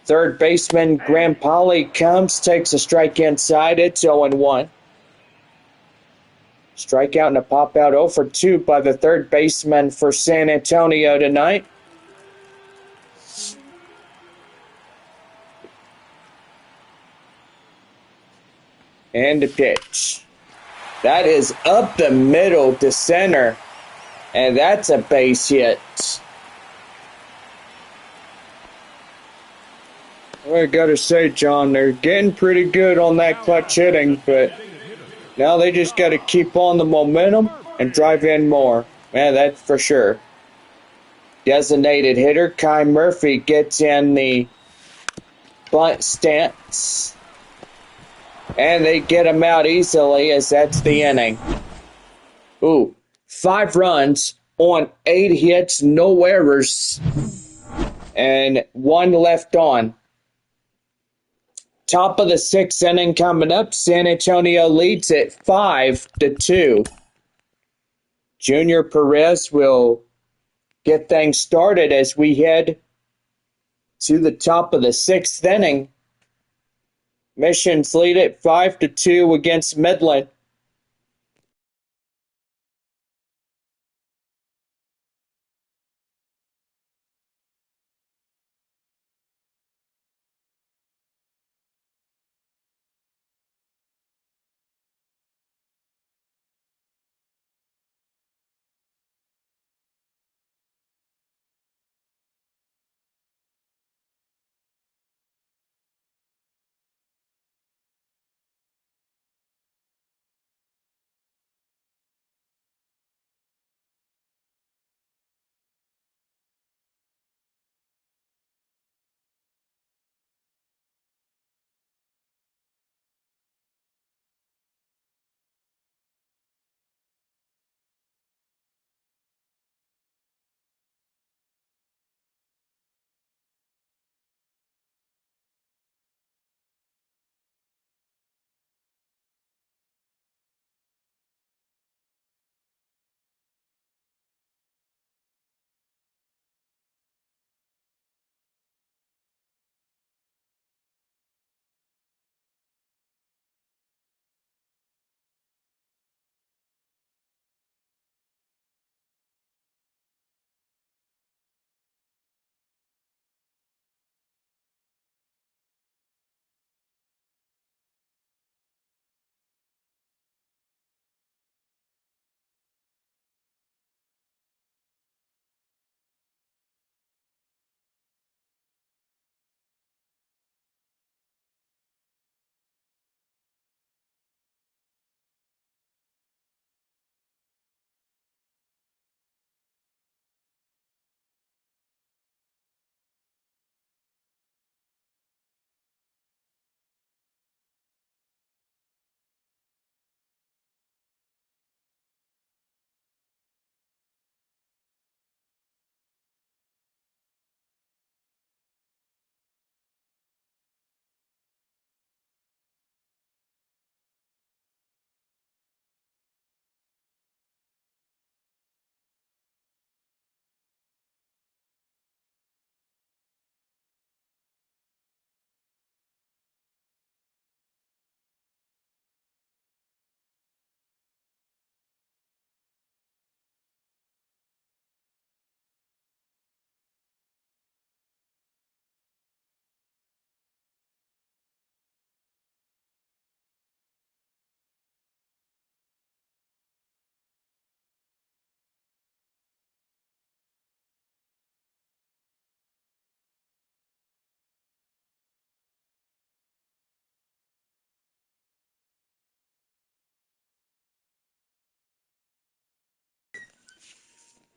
Third baseman Graham Polly comes, takes a strike inside. It's 0-1. Strikeout and a pop out 0 for 2 by the third baseman for San Antonio tonight. And the pitch. That is up the middle to center. And that's a base hit. Well, I gotta say, John, they're getting pretty good on that clutch hitting, but now they just gotta keep on the momentum and drive in more. Man, that's for sure. Designated hitter Kai Murphy gets in the bunt stance. And they get him out easily as that's the inning. Ooh, 5 runs on 8 hits, no errors, and 1 left on. Top of the 6th inning coming up. San Antonio leads at 5-2. Junior Perez will get things started as we head to the top of the 6th inning. Missions lead at 5-2 against Midland.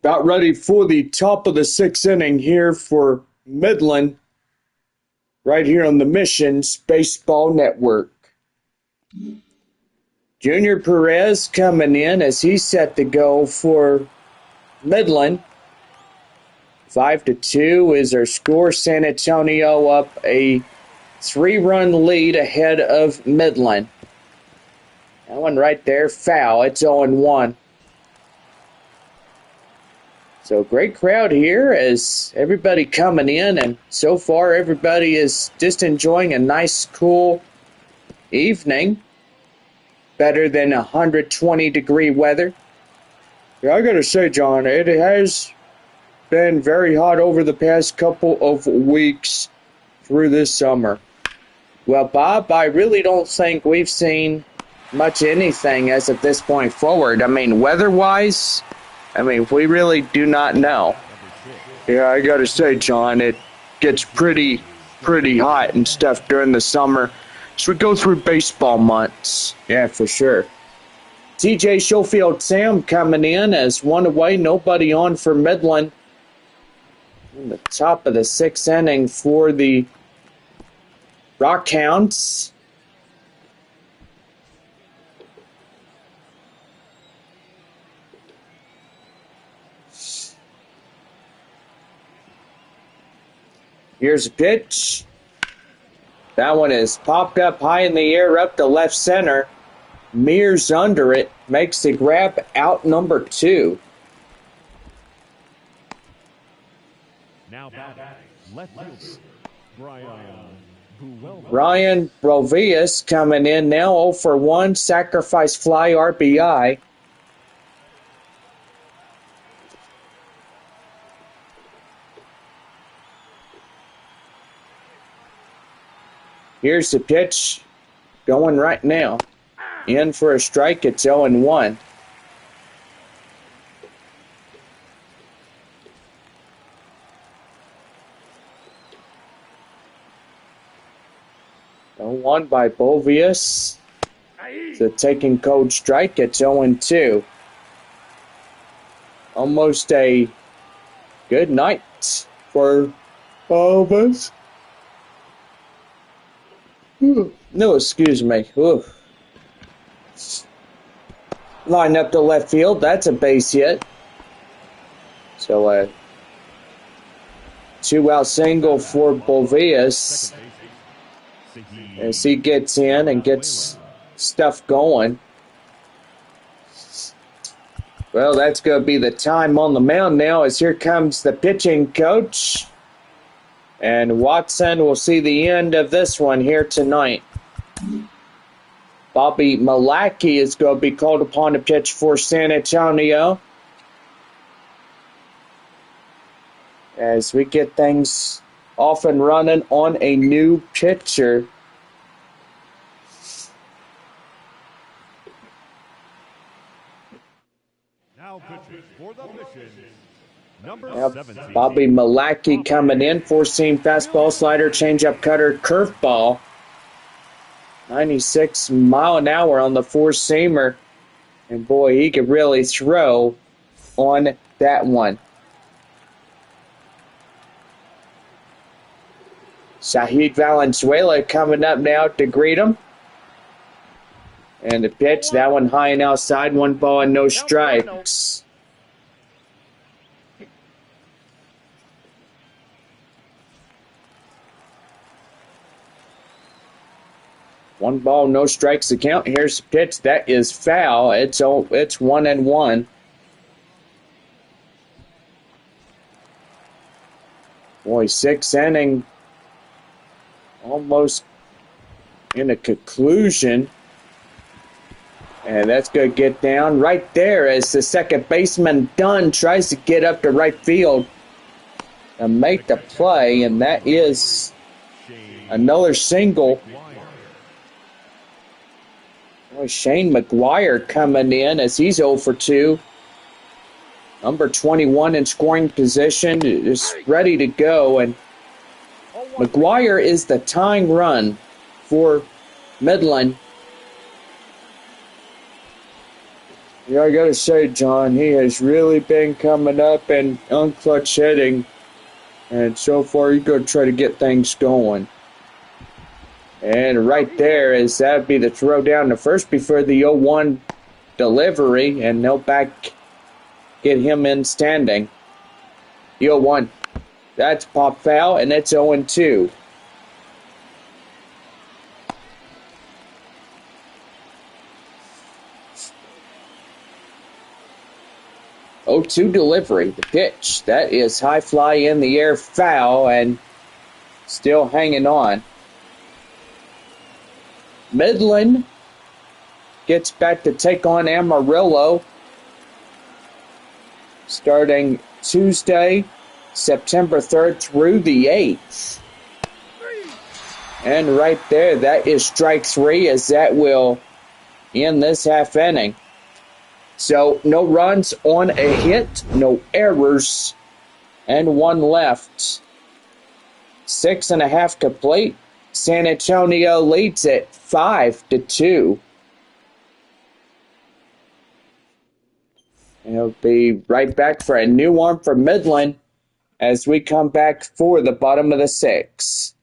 About ready for the top of the sixth inning here for Midland, right here on the Missions Baseball Network. Junior Perez coming in as he's set to go for Midland. 5-2 is our score. San Antonio up a 3-run lead ahead of Midland. That one right there, foul. It's 0-1. So great crowd here as everybody coming in, and so far everybody is just enjoying a nice, cool evening. Better than 120-degree weather. Yeah, I gotta say, John, it has been very hot over the past couple of weeks through this summer. Well, Bob, I really don't think we've seen much anything as of this point forward. I mean, weather-wise, we really do not know. Yeah, I gotta say, John, it gets pretty hot and stuff during the summer. So we go through baseball months. Yeah, for sure. TJ Schofield Sam coming in as one away, nobody on for Midland. In the top of the sixth inning for the Rockhounds. Here's a pitch. That one is popped up high in the air up to left center. Mears under it. Makes the grab, out number 2. Now batting, left fielder, Brian Brovius coming in now 0 for 1. Sacrifice fly RBI. Here's the pitch going right now. In for a strike. It's 0-1. One by Bovius. The taking cold strike. It's 0-2. Almost a good night for all of us. No, excuse me. Ooh. Line up to left field. That's a base hit. So 2-out single for Bovius as he gets in and gets stuff going. Well, that's going to be the time on the mound now as here comes the pitching coach. And Watson will see the end of this one here tonight. Bobby Malachy is going to be called upon to pitch for San Antonio. As we get things off and running on a new pitcher. now pitches for the mission. Number Now, 17. Bobby Malachy coming in. 4-seam fastball, slider, changeup, cutter, curveball. 96 mile an hour on the 4-seamer. And boy, he could really throw on that one. Shahid Valenzuela coming up now to greet him. And the pitch, that one high and outside, 1 ball and no strikes. One ball, no strikes to count. Here's the pitch. That is foul. It's 1-1. Boy, 6th inning. Almost in a conclusion. And that's going to get down right there as the second baseman Dunn tries to get up to right field and make the play. And that is another single. Shane McGuire coming in as he's 0 for 2. Number 21 in scoring position is ready to go. And McGuire is the tying run for Midland. Yeah, I gotta say, John, he has really been coming up and unclutch hitting. And so far, he's gonna try to get things going. And right there is that'd be the throw down to first before the 0-1 delivery, and they'll back get him in standing. The 0-1. That's pop foul, and it's 0-2. 0-2 delivery, the pitch. That is high fly in the air foul and still hanging on. Midland gets back to take on Amarillo starting Tuesday, September 3rd through the 8th. And right there, that is strike three, as that will end this half inning. So no runs on a hit, no errors, and one left. 6.5 complete. San Antonio leads it 5-2. And it'll be right back for a new arm for Midland as we come back for the bottom of the 6th.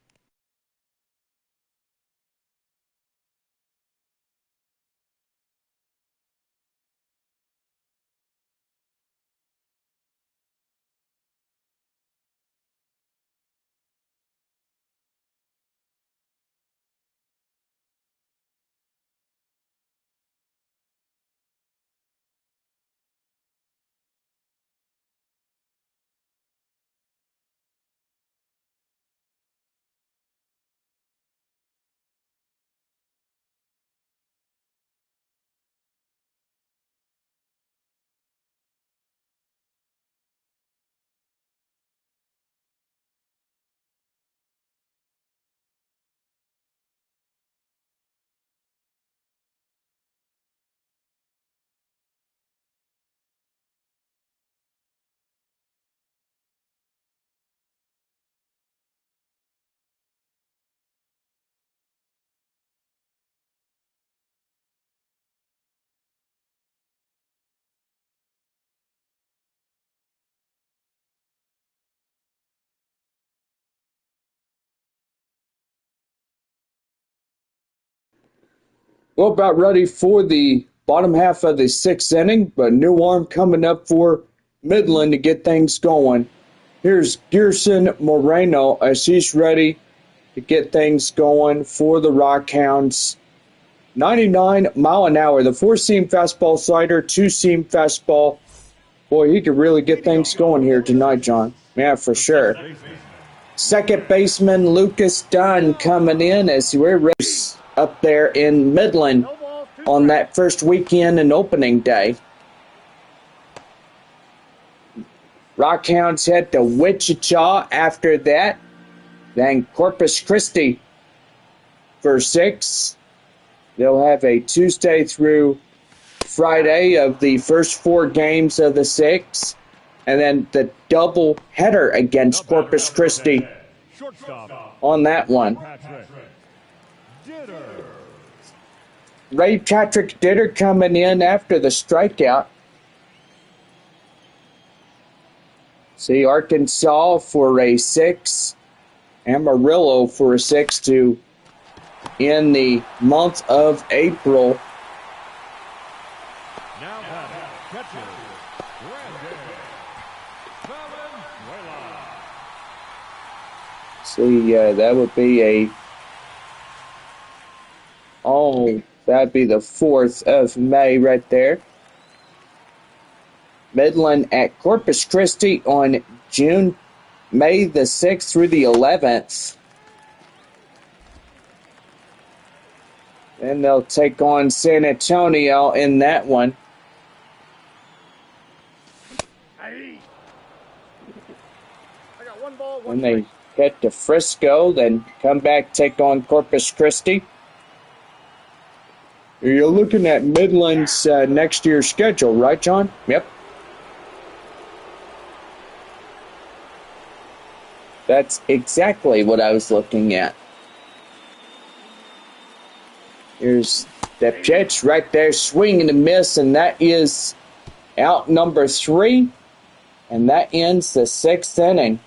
Well, about ready for the bottom half of the 6th inning, but new arm coming up for Midland to get things going. Here's Gerson Moreno as he's ready to get things going for the Rockhounds. 99 mile an hour, the 4-seam fastball slider, 2-seam fastball. Boy, he could really get things going here tonight, John. Yeah, for sure. Second baseman Lucas Dunn coming in as we're up there in Midland on that first weekend and opening day. Rockhounds head to Wichita after that. Then Corpus Christi for 6. They'll have a Tuesday through Friday of the first 4 games of the 6. And then the double header against Corpus Christi on that one. Ray Patrick Ditter coming in after the strikeout. See, Arkansas for a 6. Amarillo for a 6 to end the month of April. See, that would be that'd be the 4th of May right there. Midland at Corpus Christi on May the 6th through the 11th. Then they'll take on San Antonio in that one. I got 1 ball, 1 When they head to Frisco, then come back, take on Corpus Christi. You're looking at Midland's next year's schedule, right, John? Yep. That's exactly what I was looking at. Here's The pitch right there, swing and a miss, and that is out number 3. And that ends the 6th inning.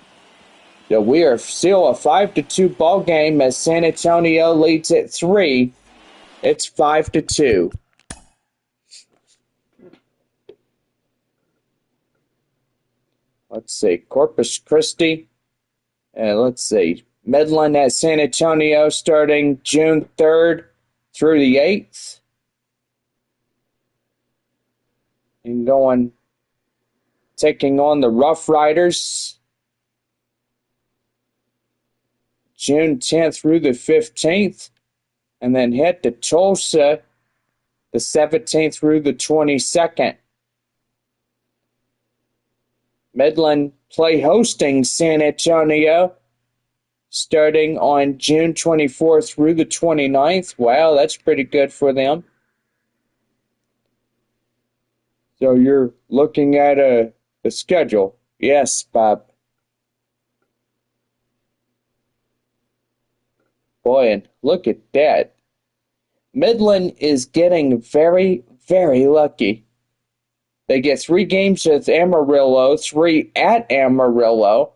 So we are still a 5-2 ball game as San Antonio leads at 3. It's 5-2. Let's see, Corpus Christi. Let's see, Midland at San Antonio starting June 3rd through the 8th. And taking on the Rough Riders June 10th through the 15th. And then head to Tulsa the 17th through the 22nd. Midland play hosting San Antonio starting on June 24th through the 29th. Wow, that's pretty good for them. So you're looking at the schedule. Yes, Bob. Boy, and look at that. Midland is getting very, very lucky. They get 3 games with Amarillo, 3 at Amarillo,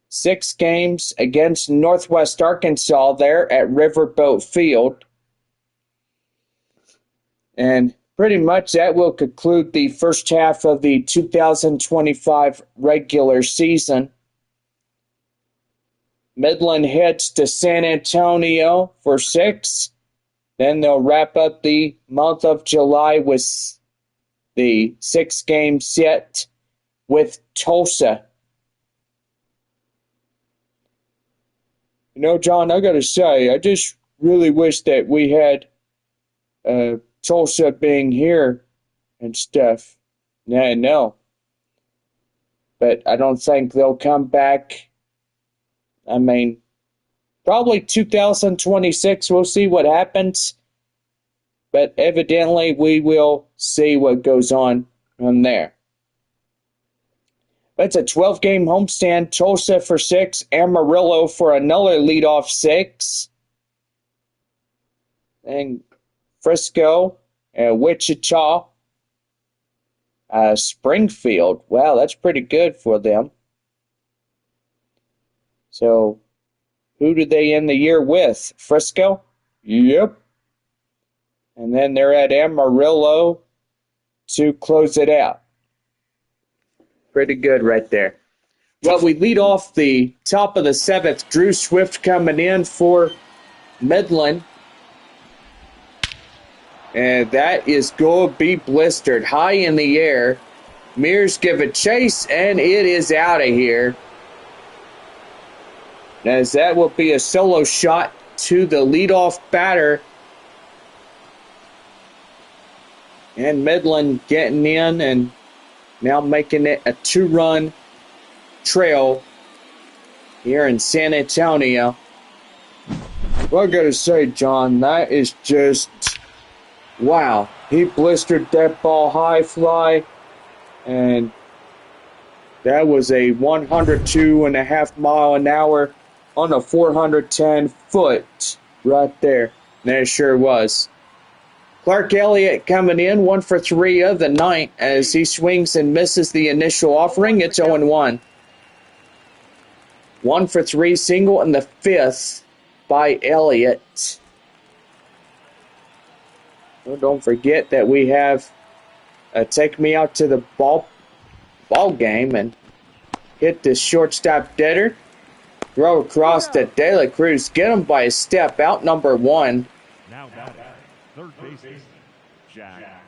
6 games against Northwest Arkansas there at Riverboat Field. And pretty much that will conclude the first half of the 2025 regular season. Midland heads to San Antonio for 6. Then they'll wrap up the month of July with the 6-game set with Tulsa. You know, John, I got to say, I just really wish that we had Tulsa being here and stuff. Yeah, no. But I don't think they'll come back. I mean, probably 2026, we'll see what happens. But evidently, we will see what goes on from there. That's a 12-game homestand. Tulsa for 6. Amarillo for another leadoff 6. And Frisco, Wichita, Springfield. Wow, that's pretty good for them. So, who did they end the year with? Frisco? Yep. And then they're at Amarillo to close it out. Pretty good right there. Well, we lead off the top of the 7th. Drew Swift coming in for Midland. And that is going to be blistered high in the air. Mears give a chase, and it is out of here. As that will be a solo shot to the leadoff batter. And Midland getting in and now making it a 2-run trail here in San Antonio. Well, I gotta say, John, that is just, wow. He blistered that ball high fly, and that was a 102.5 mile an hour on a 410 foot right there. That sure was. Clark Elliott coming in, 1 for 3 of the 9th as he swings and misses the initial offering. It's 0-1. 1 for 3 single in the 5th by Elliott. Well, don't forget that we have Take Me Out to the ball game and hit the shortstop deader. Throw across to De La Cruz. Get him by a step. Out number 1. Now batting, third baseman, Jack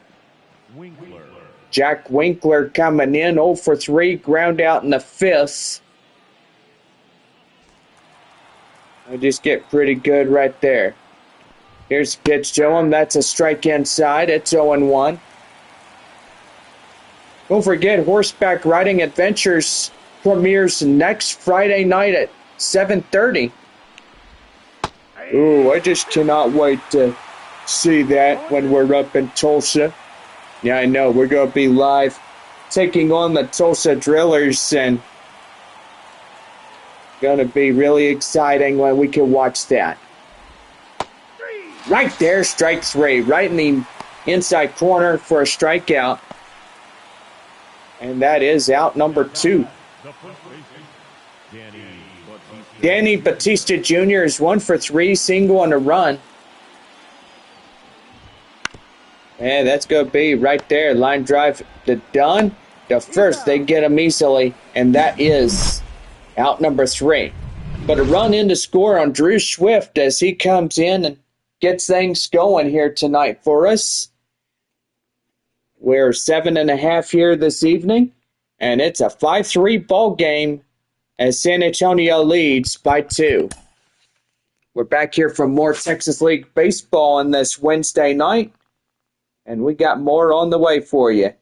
Winkler. Jack Winkler coming in, 0 for 3, ground out in the 5th. I just get pretty good right there. Here's a pitch to him. That's a strike inside. It's 0-1. Don't forget, Horseback Riding Adventures premieres next Friday night at 7:30. Ooh, I just cannot wait to see that when we're up in Tulsa. Yeah, I know. We're going to be live taking on the Tulsa Drillers, and going to be really exciting when we can watch that. Right there, strike three, right in the inside corner for a strikeout. And that is out number 2. Danny Batista Jr. is 1 for 3, single on a run. And that's going to be right there. Line drive to Dunn. The first, they get him easily. And that is out number 3. But a run in to score on Drew Swift as he comes in and gets things going here tonight for us. We're 7.5 here this evening. And it's a 5-3 ball game as San Antonio leads by 2. We're back here for more Texas League baseball on this Wednesday night. And we got more on the way for you.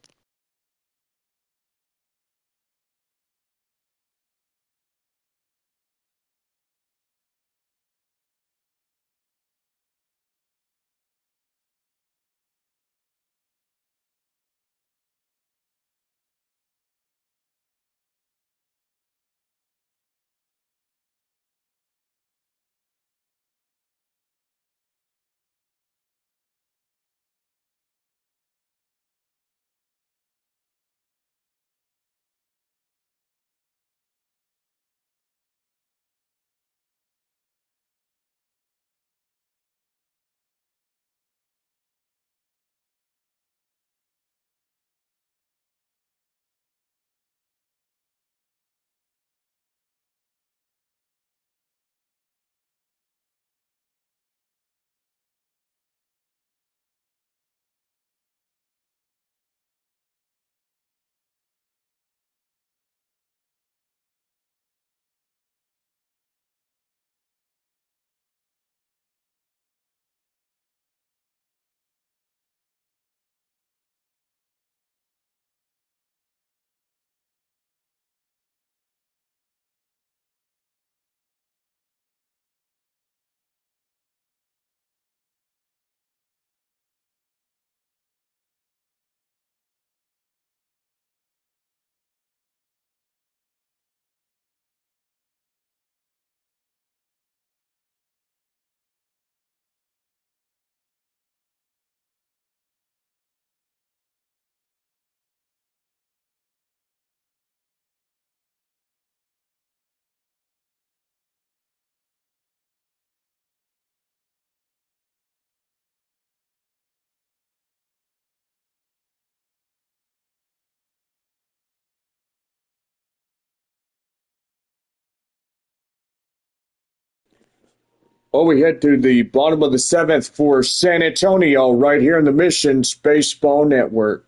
Well, we head to the bottom of the 7th for San Antonio right here in the Missions Baseball Network.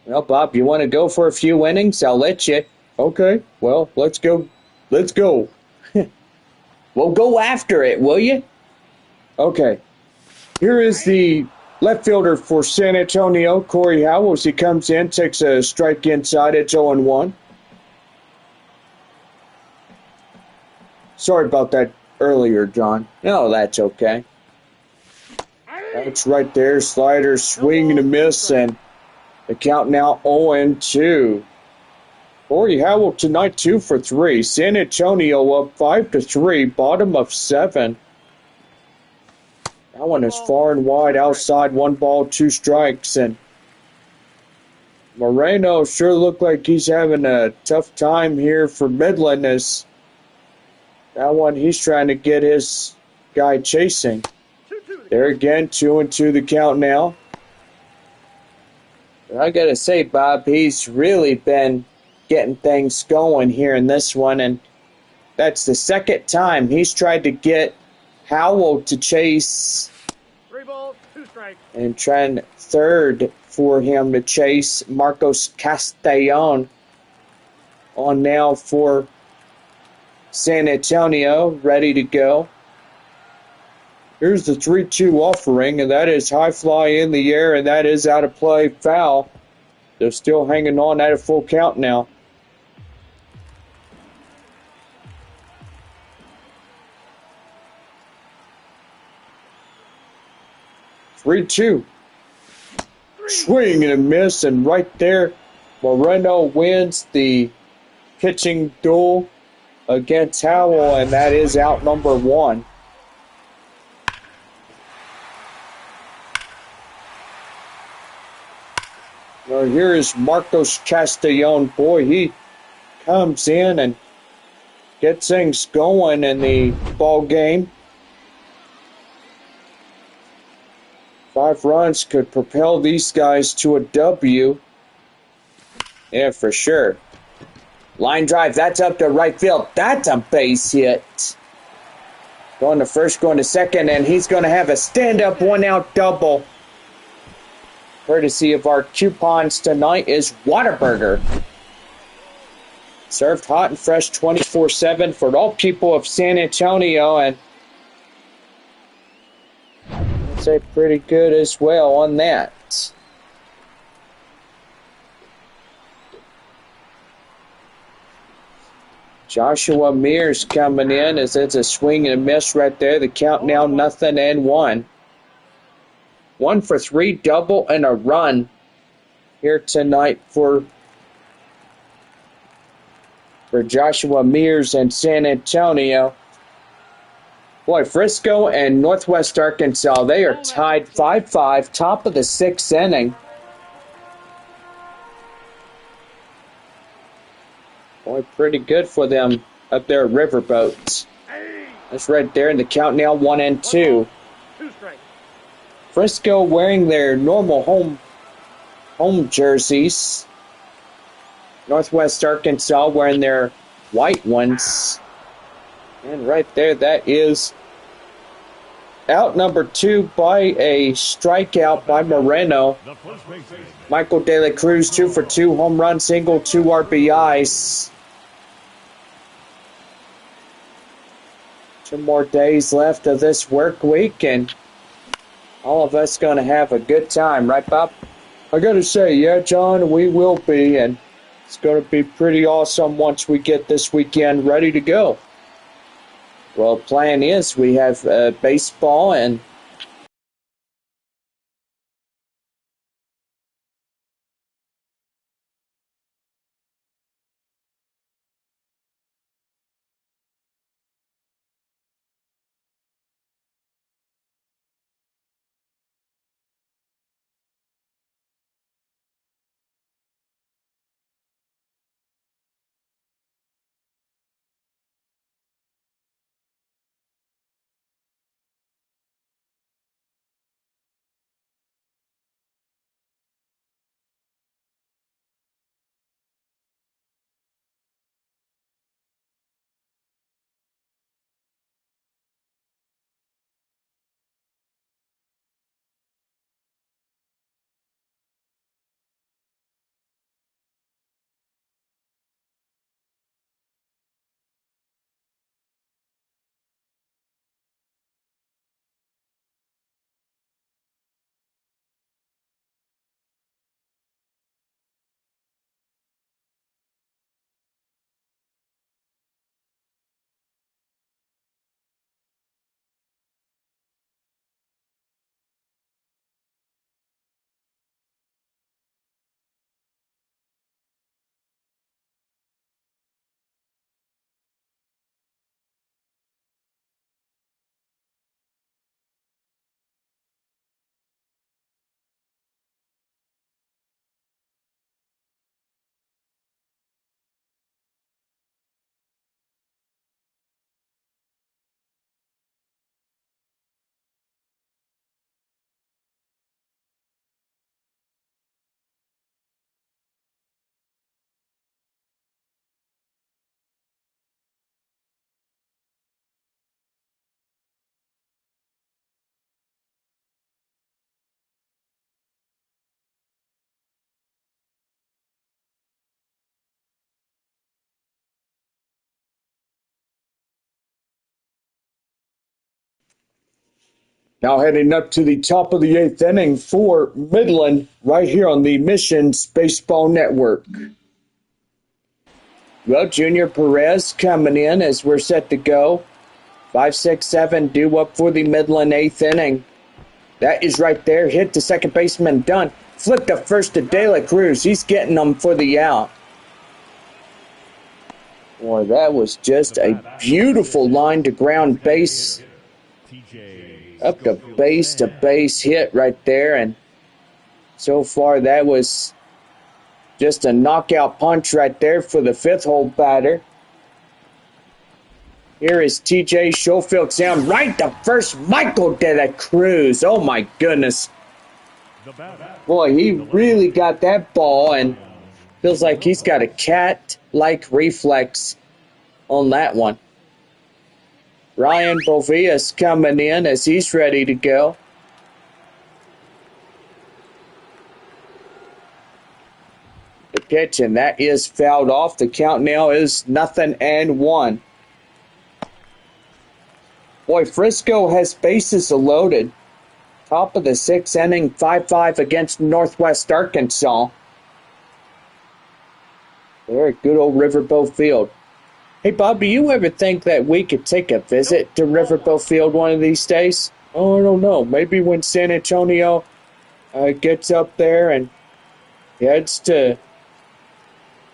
Well, Bob, you want to go for a few innings? I'll let you. Okay, well, let's go. Let's go. Well, go after it, will you? Okay, here is the left fielder for San Antonio, Corey Howells. He comes in, takes a strike inside. It's 0-1. Sorry about that earlier, John. No, that's okay. That's right there. Slider, swing and a miss, and the count now 0-2. Corey Howell tonight 2 for 3. San Antonio up 5-3, bottom of 7. That one is far and wide outside, 1 ball, 2 strikes, and Moreno sure looked like he's having a tough time here for Midland as that one he's trying to get his guy chasing. There again, 2-2 the count now. I gotta say, Bob, he's really been getting things going here in this one, and that's the second time he's tried to get Howell to chase 3 balls, 2 strikes. and trying third for him to chase Marcos Castellon on now for San Antonio, ready to go. Here's the 3-2 offering, and that is high fly in the air, and that is out of play, foul. They're still hanging on at a full count now. Three-two. Swing and a miss, and right there, Moreno wins the pitching duel against Howell, and that is out number 1. Well, here is Marcos Castellon. Boy, he comes in and gets things going in the ball game. 5 runs could propel these guys to a W. Yeah, for sure. Line drive, that's up to right field. That's a base hit. Going to first, going to second, and he's going to have a stand-up one-out double. Courtesy of our coupons tonight is Whataburger. Served hot and fresh 24/7 for all people of San Antonio, and I'd say pretty good as well on that. Joshua Mears coming in as it's a swing and a miss right there. The count now 0-1. 1 for 3, double and a run here tonight for Joshua Mears and San Antonio. Boy, Frisco and Northwest Arkansas, they are tied 5-5, top of the 6th inning. Boy, pretty good for them up there at Riverboats. That's right there in the count now 1-2. Frisco wearing their normal home jerseys. Northwest Arkansas wearing their white ones. And right there, that is out number 2 by a strikeout by Moreno. Michael De La Cruz, 2 for 2, home run, single, 2 RBIs. 2 more days left of this work week, and all of us going to have a good time, right, Bob? I got to say, yeah, John, we will be, and it's going to be pretty awesome once we get this weekend ready to go. Well, plan is we have baseball and Now heading up to the top of the 8th inning for Midland, right here on the Missions Baseball Network. well, Junior Perez coming in as we're set to go. 5, 6, 7 due up for the Midland 8th inning. That is right there. Hit to second baseman, done. Flip to first to De La Cruz. He's getting them for the out. Boy, that was just a beautiful line to ground base. Up to base hit right there. And so far that was Just a knockout punch right there for the fifth hole batter. Here is TJ Schofield down right to first. Michael De La Cruz. Oh my goodness. Boy, he really got that ball and feels like he's got a cat-like reflex on that one. Ryan Bovia's coming in as he's ready to go. The pitch, and that is fouled off. The count now is 0-1. Boy, Frisco has bases loaded. Top of the sixth inning, 5-5 against Northwest Arkansas. They're at good old Riverboat Field. Hey, Bob, do you ever think that we could take a visit to Riverboat Field one of these days? Oh, I don't know. Maybe when San Antonio gets up there and heads to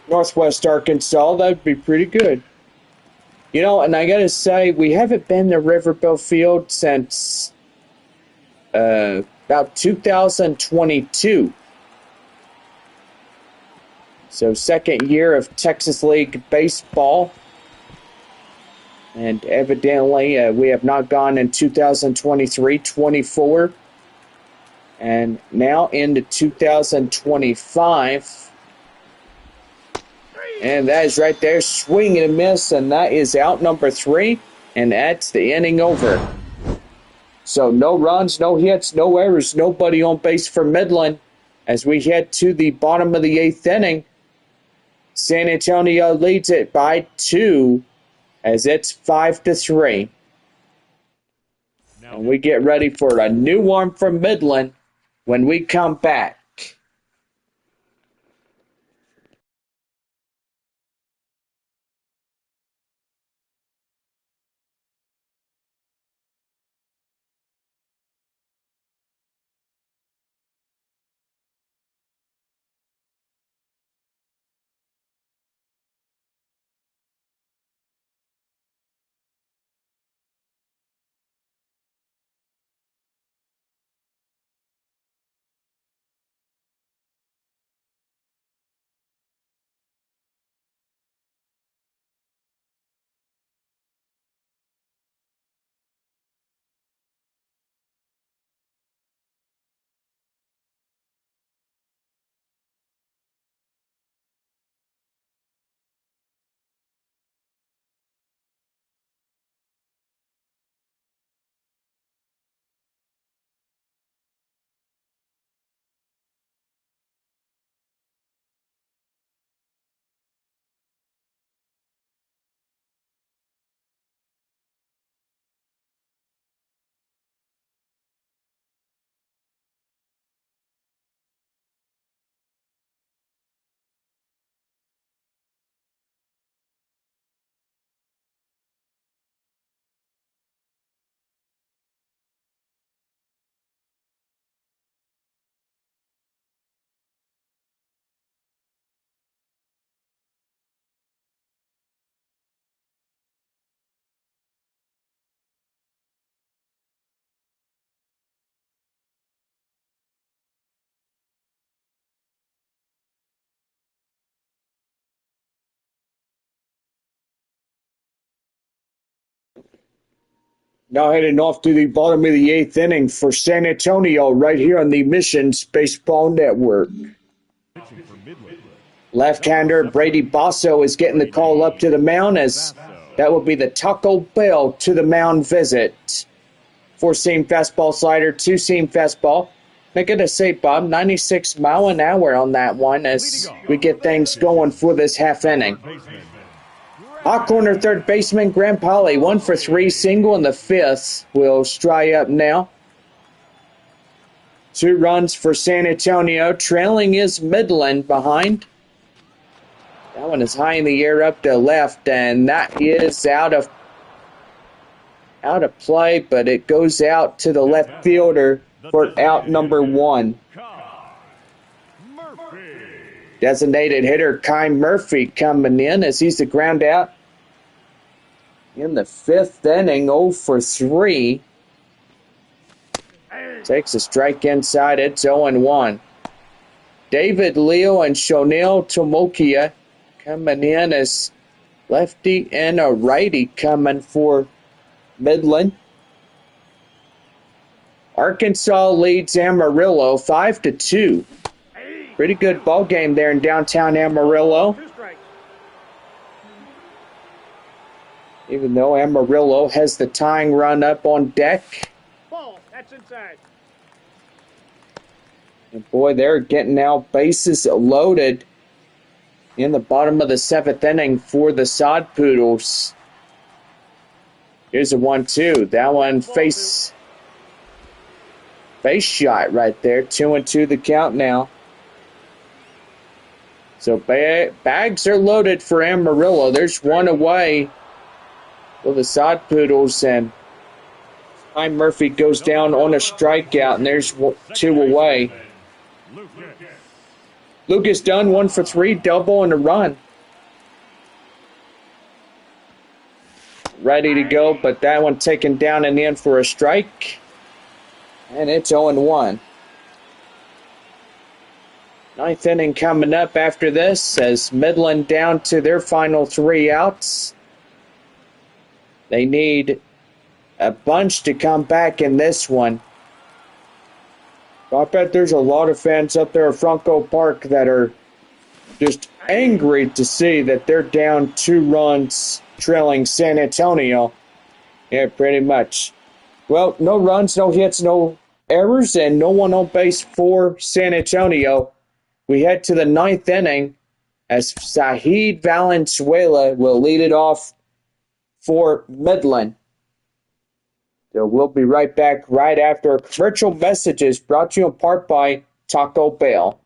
Northwest Arkansas, that'd be pretty good. You know, and I gotta say, we haven't been to Riverboat Field since about 2022. So, second year of Texas League baseball. And evidently, we have not gone in 2023-24. And now into 2025. And that is right there, swing and a miss, and that is out number 3, and that's the inning over. So no runs, no hits, no errors, nobody on base for Midland as we head to the bottom of the 8th inning. San Antonio leads it by 2 as it's 5-3. And we get ready for a new one from Midland when we come back. Now heading off to the bottom of the 8th inning for San Antonio right here on the Missions Baseball Network. Left-hander Brady Basso is getting the call up to the mound as that will be the Taco Bell to the mound visit. 4-seam fastball slider, 2-seam fastball. I gotta say, Bob, 96 mile an hour on that one as we get things going for this half inning. Hot corner third baseman Graham Polly, 1 for 3 single in the 5th, will strike up now. 2 runs for San Antonio. Trailing is Midland behind. That one is high in the air up to left, and that is out of play, but it goes out to the left fielder for out number 1. Designated hitter Kai Murphy coming in as he's the ground out in the 5th inning, 0 for 3. Takes a strike inside, it's 0-1. David Leo and Shonil Tomokia coming in as lefty and a righty coming for Midland. Arkansas leads Amarillo 5-2. Pretty good ball game there in downtown Amarillo. 2 strikes. Even though Amarillo has the tying run up on deck. Ball. That's inside. And boy, they're getting now bases loaded in the bottom of the 7th inning for the Sod Poodles. Here's a 1-2. That one face shot right there. 2-2 the count now. So bags are loaded for Amarillo. There's one away for the Sod Poodles, and Ty Murphy goes down on a strikeout, and there's 2 away. Lucas Dunn 1 for 3, double and a run. Ready to go, but that one taken down and in for a strike. And it's 0-1. 9th inning coming up after this as Midland down to their final 3 outs. They need a bunch to come back in this one. I bet there's a lot of fans up there at Franco Park that are just angry to see that they're down 2 runs trailing San Antonio. Yeah, pretty much. Well, no runs, no hits, no errors, and no one on base for San Antonio. We head to the 9th inning as Zahid Valenzuela will lead it off for Midland. So we'll be right back right after commercial messages brought to you in part by Taco Bell.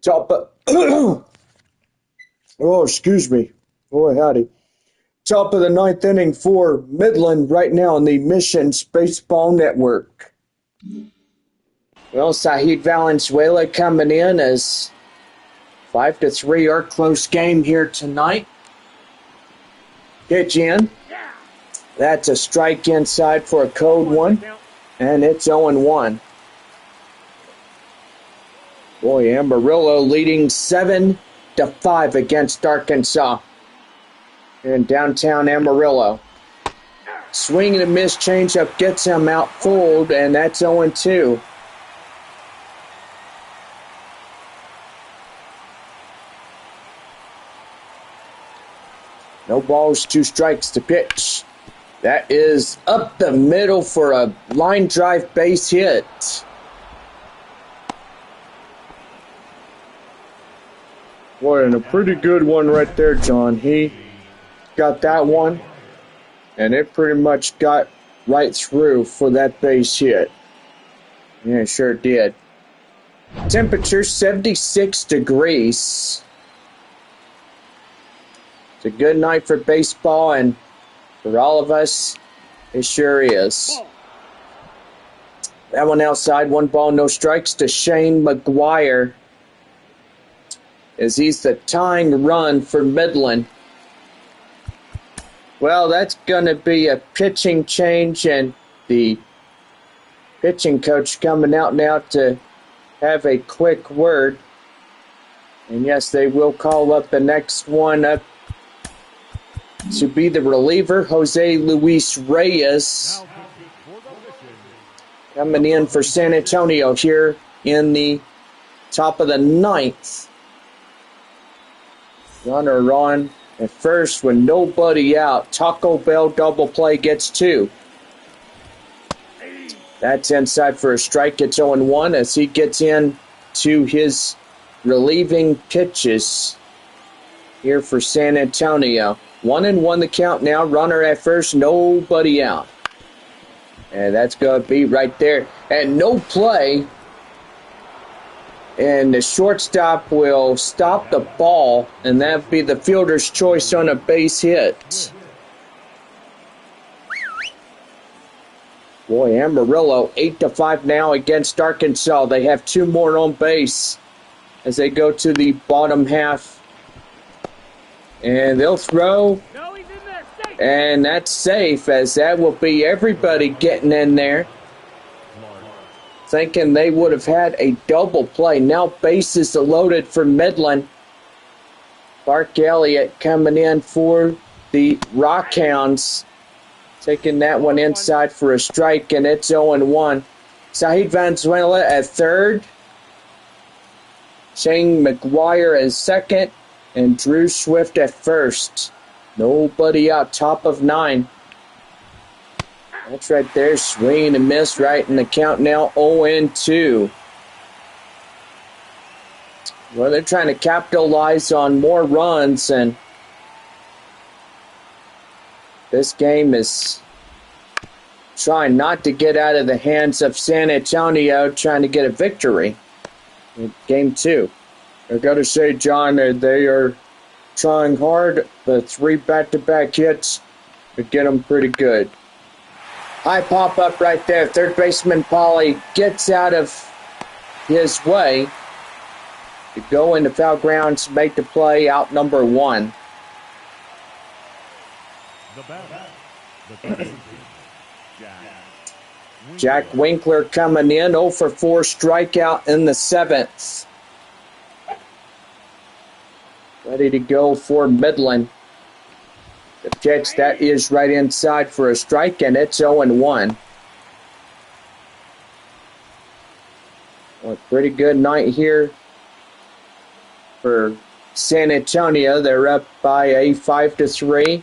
Top of, oh, excuse me. Boy, howdy. Top of the ninth inning for Midland right now on the Missions Baseball Network. Well, Saheed Valenzuela coming in as 5-3, our close game here tonight. Pitch in. That's a strike inside for a cold one, and it's 0-1. Boy, Amarillo leading 7-5 against Arkansas in downtown Amarillo. Swing and a miss, changeup gets him out fooled, and that's 0-2. No balls, 2 strikes to pitch. That is up the middle for a line drive base hit. Boy, and a pretty good one right there, John. He got that one, and it pretty much got right through for that base hit. Yeah, it sure did. Temperature 76 degrees. It's a good night for baseball, and for all of us, it sure is. That one outside, 1 ball, no strikes to Shane McGuire, as he's the tying run for Midland. Well, that's going to be a pitching change, and the pitching coach coming out now to have a quick word. And yes, they will call up the next one up to be the reliever, Jose Luis Reyes, coming in for San Antonio here in the top of the 9th. Runner on at first with nobody out. Taco Bell double play gets 2. That's inside for a strike. It's 0-1 as he gets in to his relieving pitches here for San Antonio. 1-1 the count now. Runner at first, nobody out. And that's going to be right there. And no play. And the shortstop will stop the ball, and that'll be the fielder's choice on a base hit. Boy, Amarillo 8-5 now against Arkansas. They have 2 more on base as they go to the bottom half. And they'll throw, and that's safe, as that will be everybody getting in there, thinking they would have had a double play. Now bases are loaded for Midland. Clark Elliott coming in for the Rockhounds, taking that one inside for a strike, and it's 0-1. Saheed Valenzuela at third. Shane McGuire at second. And Drew Swift at first. Nobody out, top of 9. That's right there, swing and miss right in the count now, 0-2. Well, they're trying to capitalize on more runs, and this game is trying not to get out of the hands of San Antonio, trying to get a victory in game 2. I got to say, John, they are trying hard. The 3 back-to-back hits to get them pretty good. High pop-up right there. Third baseman Pauly gets out of his way to go into foul grounds, make the play, out number 1. Jack Winkler coming in, 0 for 4 strikeout in the 7th. Ready to go for Midland. The pitch, that is right inside for a strike, and it's 0-1. Well, pretty good night here for San Antonio. They're up by a 5-3.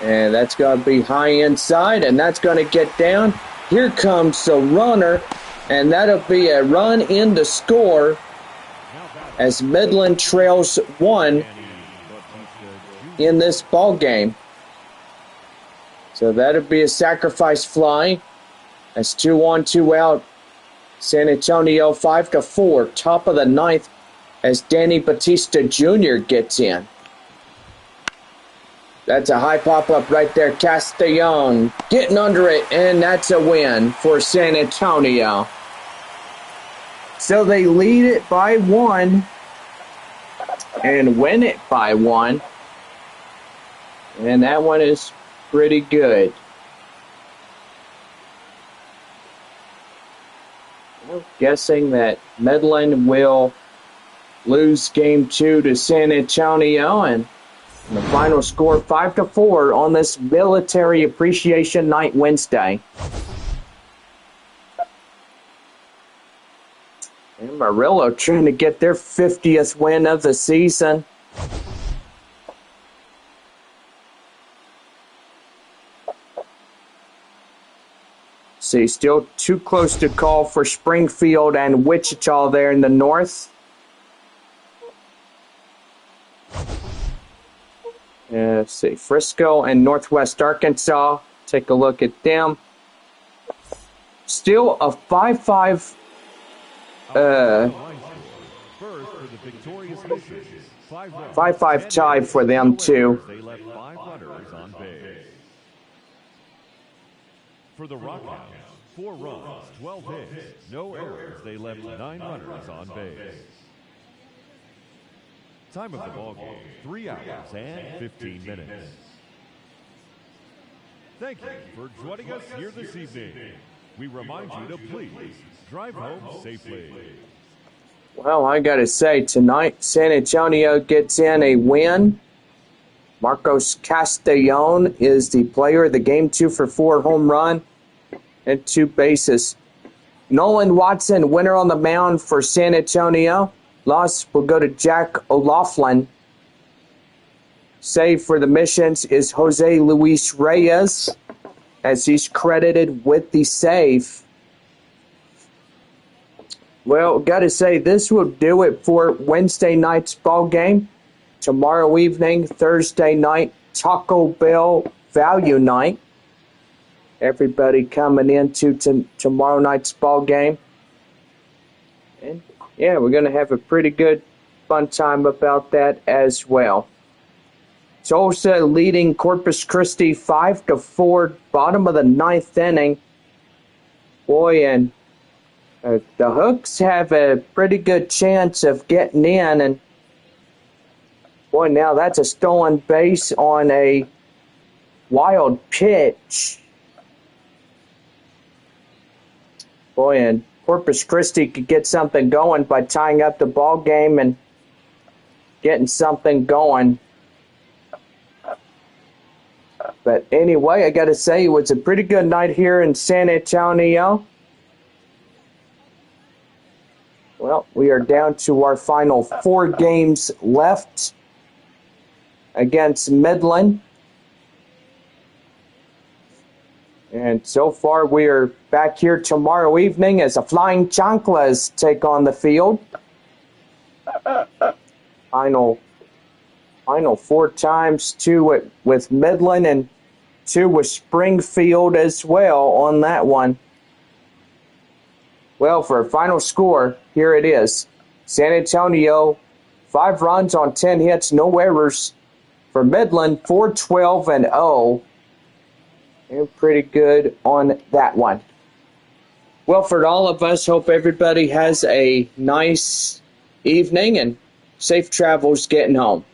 And that's going to be high inside, and that's going to get down. Here comes the runner, and that'll be a run in to score as Midland trails 1 in this ball game. So that'll be a sacrifice fly. That's 2 on, 2 out. San Antonio 5-4, top of the ninth as Danny Batista Jr. gets in. That's a high pop-up right there. Castellon getting under it, and that's a win for San Antonio. So they lead it by 1 and win it by 1. And that one is pretty good. I'm guessing that Midland will lose game 2 to San Antonio, and the final score 5-4 on this Military Appreciation Night Wednesday. And Amarillo trying to get their 50th win of the season. See, still too close to call for Springfield and Wichita there in the north. Let's see, Frisco and Northwest Arkansas. Take a look at them. Still a 5-5. 5-5 tie for them too. They left 5 runners on base. For the Rockhounds, 4 runs, 12 hits, no errors. They left 9 runners on base. Time of the ball game, 3 hours and 15 minutes. Thank you for joining us here this evening. We remind you to please drive home safely. Well, I got to say, tonight, San Antonio gets in a win. Marcos Castellon is the player of the game, 2 for 4 home run and 2 bases. Nolan Watson, winner on the mound for San Antonio. Loss will go to Jack O'Loughlin. Save for the Missions is Jose Luis Reyes, as he's credited with the save. Well, got to say, this will do it for Wednesday night's ball game. Tomorrow evening, Thursday night, Taco Bell Value Night. Everybody coming into tomorrow night's ball game. And yeah, we're going to have a pretty good fun time about that as well. Tulsa leading Corpus Christi 5-4, bottom of the 9th inning. Boy, and the Hooks have a pretty good chance of getting in. And boy, now that's a stolen base on a wild pitch. Boy, and Corpus Christi could get something going by tying up the ball game and getting something going. But anyway, I got to say, it was a pretty good night here in San Antonio. Well, we are down to our final 4 games left against Midland. And so far, we are back here tomorrow evening as the Flying Chanclas take on the field. Final 4 times, 2 with Midland and 2 with Springfield as well on that one. Well, for a final score, here it is. San Antonio, 5 runs on 10 hits, no errors. For Midland, 4-12-0. And pretty good on that one. Well, for all of us, hope everybody has a nice evening and safe travels getting home.